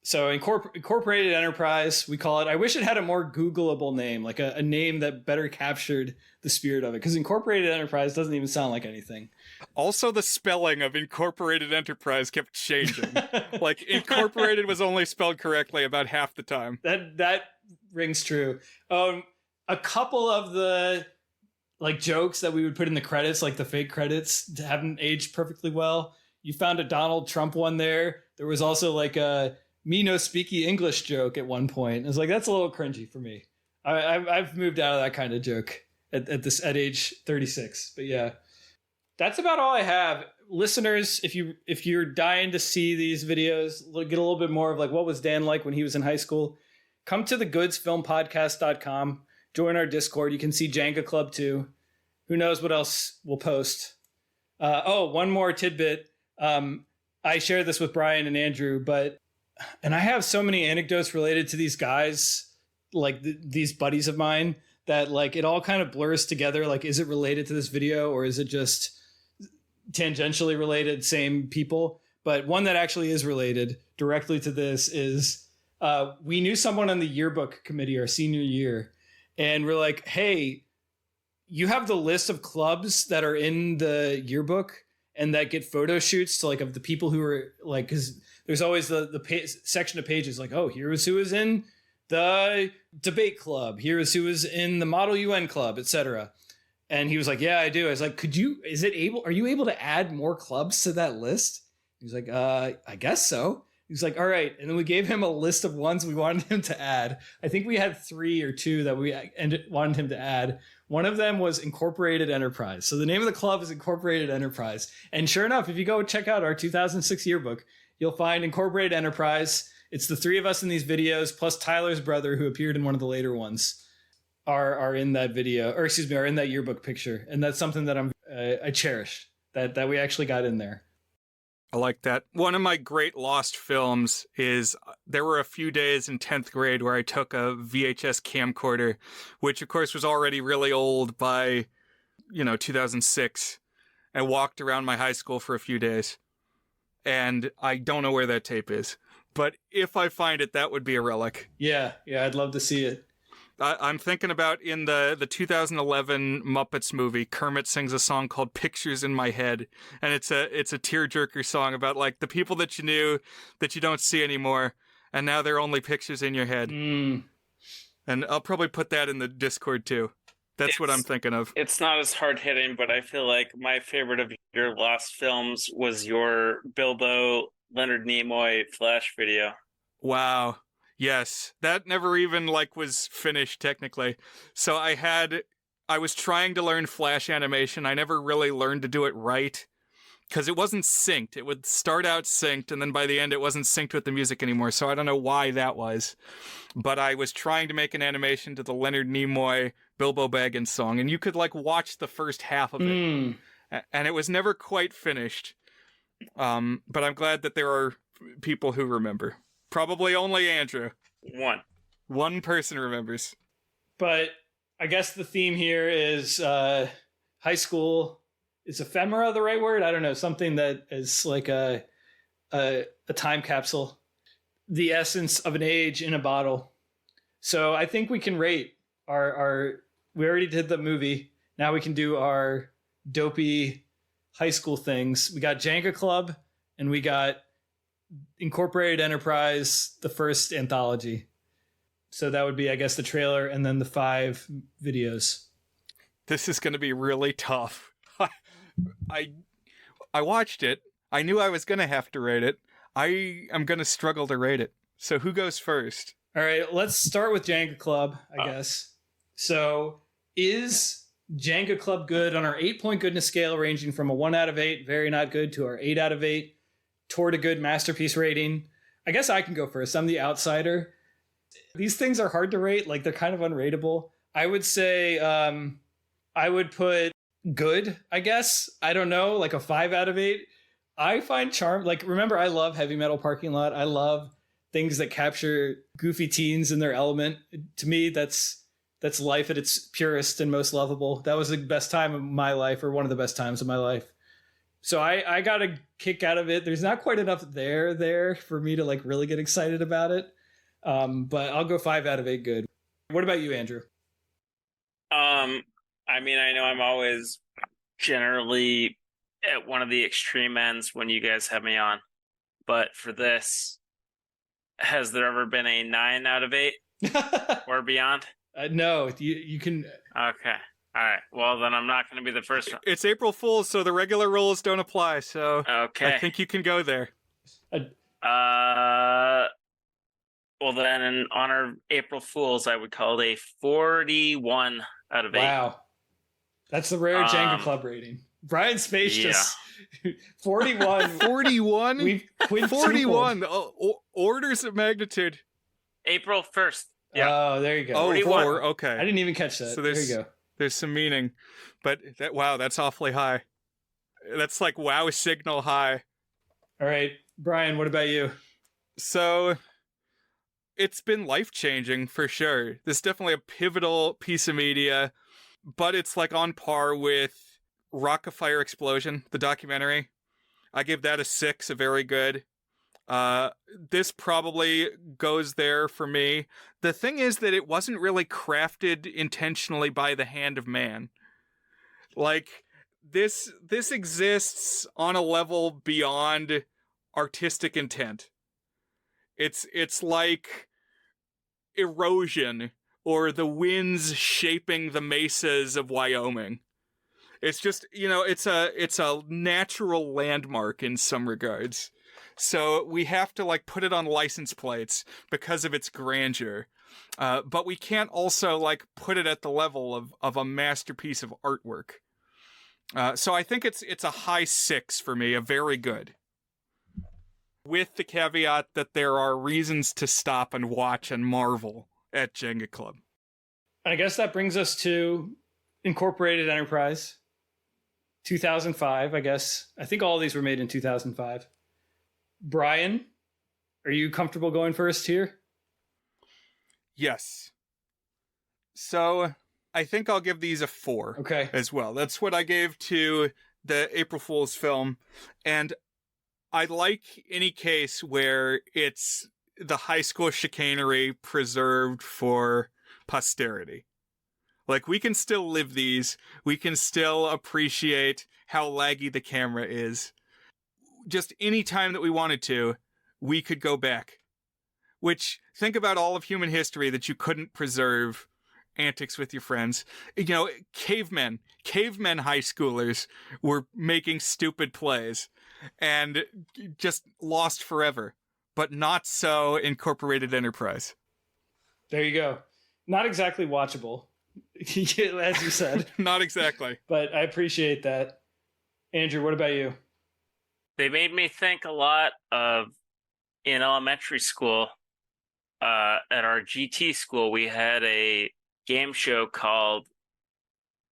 So Incorporated Enterprise, we call it. I wish it had a more Googleable name, like a name that better captured the spirit of it, because Incorporated Enterprise doesn't even sound like anything. Also, the spelling of Incorporated Enterprise kept changing. Like, Incorporated was only spelled correctly about half the time. That rings true. A couple of the like jokes that we would put in the credits, like the fake credits, haven't aged perfectly well. You found a Donald Trump one there. There was also like a me no speaky English joke at one point. I was like, that's a little cringy for me. I've moved out of that kind of joke at age 36. But yeah, that's about all I have. Listeners, if you're dying to see these videos, get a little bit more of like what was Dan like when he was in high school, come to thegoodsfilmpodcast.com. Join our Discord. You can see Jenga Club too. Who knows what else we'll post. One more tidbit. I shared this with Brian and Andrew, and I have so many anecdotes related to these guys, like these buddies of mine, that like it all kind of blurs together. Like, is it related to this video or is it just tangentially related, same people? But one that actually is related directly to this is we knew someone on the yearbook committee our senior year, and we're like, hey, you have the list of clubs that are in the yearbook and that get photo shoots to like of the people who are like, because there's always the section of pages like, oh, here's who is in the debate club, here's who is in the Model UN club, etc. And he was like, yeah, I do. I was like, are you able to add more clubs to that list? He was like, I guess so. He's like, all right. And then we gave him a list of ones we wanted him to add. I think we had 3 or 2 that we wanted him to add. One of them was Incorporated Enterprise. So the name of the club is Incorporated Enterprise. And sure enough, if you go check out our 2006 yearbook, you'll find Incorporated Enterprise. It's the 3 of us in these videos, plus Tyler's brother, who appeared in one of the later ones, are in that video, or excuse me, are in that yearbook picture. And that's something that I cherish, that we actually got in there. I like that. One of my great lost films is there were a few days in 10th grade where I took a VHS camcorder, which of course was already really old by, 2006, and walked around my high school for a few days. And I don't know where that tape is, but if I find it, that would be a relic. Yeah, I'd love to see it. I'm thinking about in the 2011 Muppets movie, Kermit sings a song called Pictures in My Head. And it's a tearjerker song about like the people that you knew that you don't see anymore. And now they're only pictures in your head. And I'll probably put that in the Discord too. That's what I'm thinking of. It's not as hard hitting, but I feel like my favorite of your lost films was your Bilbo Leonard Nimoy Flash video. Wow. Yes, that never even was finished technically. So I was trying to learn Flash animation. I never really learned to do it right because it wasn't synced. It would start out synced and then by the end it wasn't synced with the music anymore. So I don't know why that was. But I was trying to make an animation to the Leonard Nimoy Bilbo Baggins song, and you could watch the first half of it. And it was never quite finished. But I'm glad that there are people who remember. Probably only Andrew. One person remembers. But I guess the theme here is high school. Is ephemera the right word? I don't know. Something that is like a time capsule. The essence of an age in a bottle. So I think we can rate our we already did the movie. Now we can do our dopey high school things. We got Jenga Club and we got Incorporated Enterprise, the first anthology. So that would be, I guess, the trailer and then the 5 videos. This is going to be really tough. I watched it. I knew I was going to have to rate it. I am going to struggle to rate it. So who goes first? All right, let's start with Jenga Club, I guess. So is Jenga Club good on our 8-point goodness scale, ranging from a 1 out of 8, very not good, to our 8 out of 8, toward a good masterpiece rating? I guess I can go first. I'm the outsider. These things are hard to rate. Like, they're kind of unrateable. I would say I would put good, I guess. I don't know, like a 5 out of 8. I find charm. Like, remember, I love Heavy Metal Parking Lot. I love things that capture goofy teens in their element. To me, that's life at its purest and most lovable. That was the best time of my life, or one of the best times of my life. So I got a kick out of it. There's not quite enough there for me to like really get excited about it. But I'll go 5 out of 8 good. What about you, Andrew? I mean, I know I'm always generally at one of the extreme ends when you guys have me on, but for this, has there ever been a 9 out of 8 or beyond? No, you can. Okay. All right. Well, then I'm not going to be the first one. It's April Fool's, so the regular rules don't apply. So Okay. I think you can go there. Well, then in honor of April Fools, I would call it a 41 out of 8. Wow. That's the rare Jenga Club rating. Brian Space just 41. 41? We've quintupled. 41. Orders of magnitude. April 1st. Yeah. Oh, there you go. Oh, 41. 4. Okay. I didn't even catch that. So there you go. There's some meaning. But that's awfully high. That's like wow signal high. All right. Brian, what about you? So it's been life-changing for sure. This is definitely a pivotal piece of media, but it's like on par with Rock of Fire Explosion, the documentary. I give that a 6, a very good. This probably goes there for me. The thing is that it wasn't really crafted intentionally by the hand of man. Like, this exists on a level beyond artistic intent. It's like erosion or the winds shaping the mesas of Wyoming. It's just, it's a natural landmark in some regards. So we have to like put it on license plates because of its grandeur. But we can't also like put it at the level of a masterpiece of artwork. So I think it's a high 6 for me, a very good. With the caveat that there are reasons to stop and watch and marvel at Jenga Club. I guess that brings us to Incorporated Enterprise. 2005, I guess. I think all of these were made in 2005. Brian, are you comfortable going first here? Yes. So I think I'll give these a 4 as well. That's what I gave to the April Fool's film. And I like any case where it's the high school chicanery preserved for posterity. Like, we can still live these. We can still appreciate how laggy the camera is. Just any time that we wanted to, we could go back. Which, think about all of human history that you couldn't preserve antics with your friends. Cavemen high schoolers were making stupid plays and just lost forever. But not so Incorporated Enterprise. There you go. Not exactly watchable, as you said. Not exactly. But I appreciate that. Andrew, what about you? They made me think a lot of, in elementary school, at our GT school, we had a game show called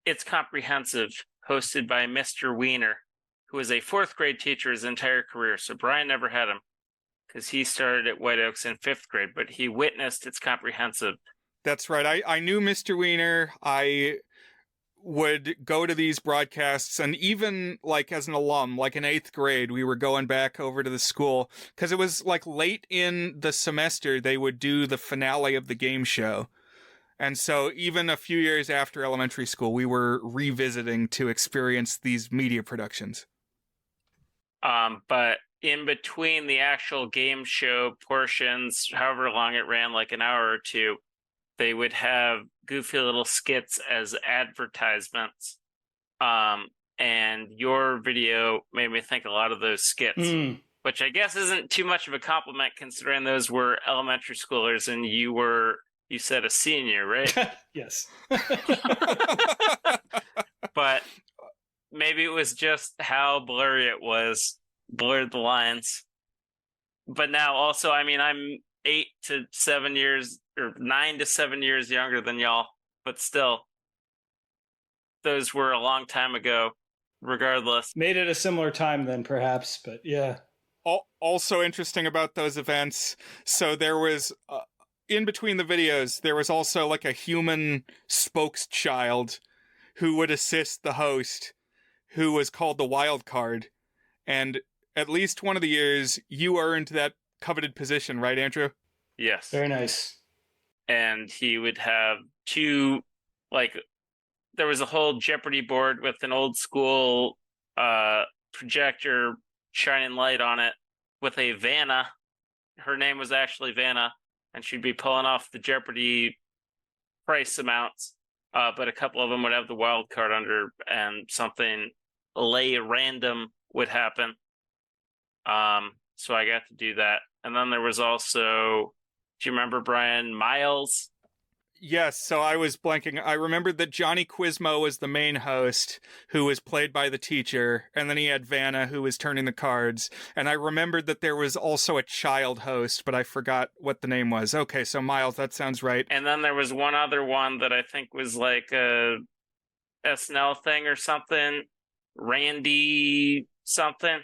It's Comprehensive, hosted by Mr. Wiener, who was a 4th grade teacher his entire career. So Brian never had him because he started at White Oaks in 5th grade, but he witnessed It's Comprehensive. That's right. I knew Mr. Wiener. I would go to these broadcasts, and even like as an alum, like in 8th grade, we were going back over to the school because it was like late in the semester they would do the finale of the game show. And so even a few years after elementary school, we were revisiting to experience these media productions. But in between the actual game show portions, however long it ran, like an hour or two, they would have goofy little skits as advertisements. And your video made me think a lot of those skits, which I guess isn't too much of a compliment considering those were elementary schoolers and you were You said a senior, right? Yes. But maybe it was just how blurry it was, blurred the lines. But now also, I mean, I'm 8 to 7 years or 9 to 7 years younger than y'all, but still, those were a long time ago, regardless. Made it a similar time then, perhaps, but yeah. Also interesting about those events, so there was, in between the videos, there was also like a human spokeschild who would assist the host, who was called the wild card. And at least one of the years, you earned that coveted position, right, Andrew? Yes. Very nice. And he would have two, like, there was a whole Jeopardy board with an old school projector shining light on it with a Vanna. Her name was actually Vanna, and she'd be pulling off the Jeopardy price amounts. But a couple of them would have the wild card under, and something random would happen. So I got to do that. And then there was also, do you remember, Brian, Miles? Yes, so I was blanking. I remembered that Johnny Quizmo was the main host, who was played by the teacher, and then he had Vanna, who was turning the cards. And I remembered that there was also a child host, but I forgot what the name was. Okay, so Miles, that sounds right. And then there was one other one that I think was like a SNL thing or something. Randy something.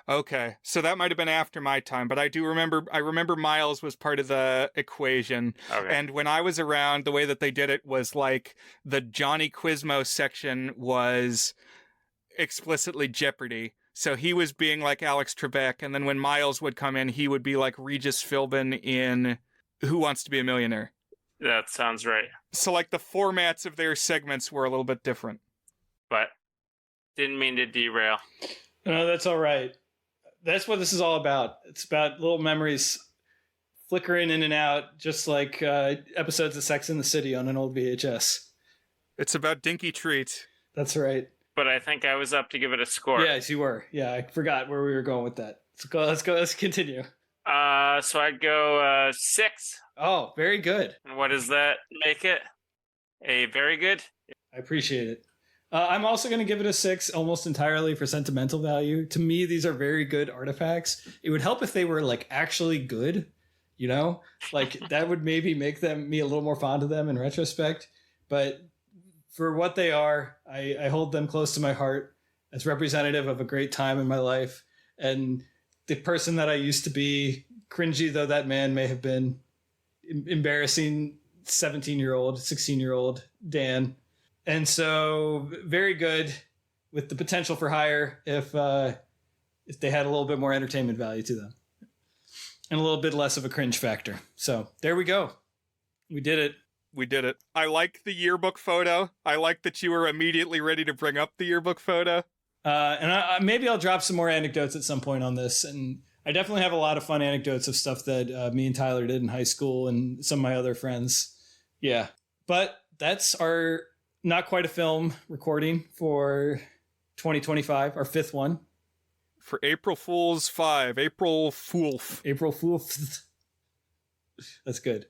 Okay, so that might have been after my time, but I remember Miles was part of the equation. Okay. And when I was around, the way that they did it was like the Johnny Quizmo section was explicitly Jeopardy. So he was being like Alex Trebek, and then when Miles would come in, he would be like Regis Philbin in Who Wants to Be a Millionaire? That sounds right. So like the formats of their segments were a little bit different. But didn't mean to derail. No, that's all right. That's what this is all about. It's about little memories flickering in and out, just like episodes of Sex and the City on an old VHS. It's about dinky treats. That's right. But I think I was up to give it a score. Yes, you were. Yeah, I forgot where we were going with that. Let's continue. So I'd go 6. Oh, very good. And what does that make it? A very good? I appreciate it. I'm also going to give it a 6 almost entirely for sentimental value. To me, these are very good artifacts. It would help if they were like actually good, you know, like that would maybe make me a little more fond of them in retrospect. But for what they are, I hold them close to my heart as representative of a great time in my life. And the person that I used to be, cringy though that man may have been, embarrassing 17-year-old, 16-year-old Dan. And so very good with the potential for higher if they had a little bit more entertainment value to them and a little bit less of a cringe factor. So there we go. We did it. We did it. I like the yearbook photo. I like that you were immediately ready to bring up the yearbook photo. And maybe I'll drop some more anecdotes at some point on this. And I definitely have a lot of fun anecdotes of stuff that me and Tyler did in high school and some of my other friends. Yeah. But that's our not quite a film recording for 2025, our 5th one. For April Fool's 5. April Fool. That's good.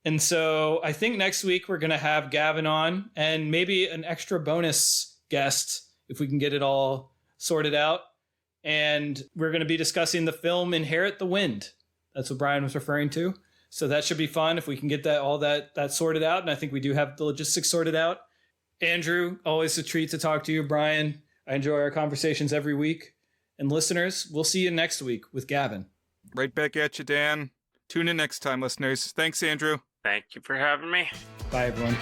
And so I think next week we're going to have Gavin on and maybe an extra bonus guest if we can get it all sorted out. And we're going to be discussing the film Inherit the Wind. That's what Brian was referring to. So that should be fun if we can get that sorted out. And I think we do have the logistics sorted out. Andrew, always a treat to talk to you. Brian, I enjoy our conversations every week. And listeners, we'll see you next week with Gavin. Right back at you, Dan. Tune in next time, listeners. Thanks, Andrew. Thank you for having me. Bye, everyone.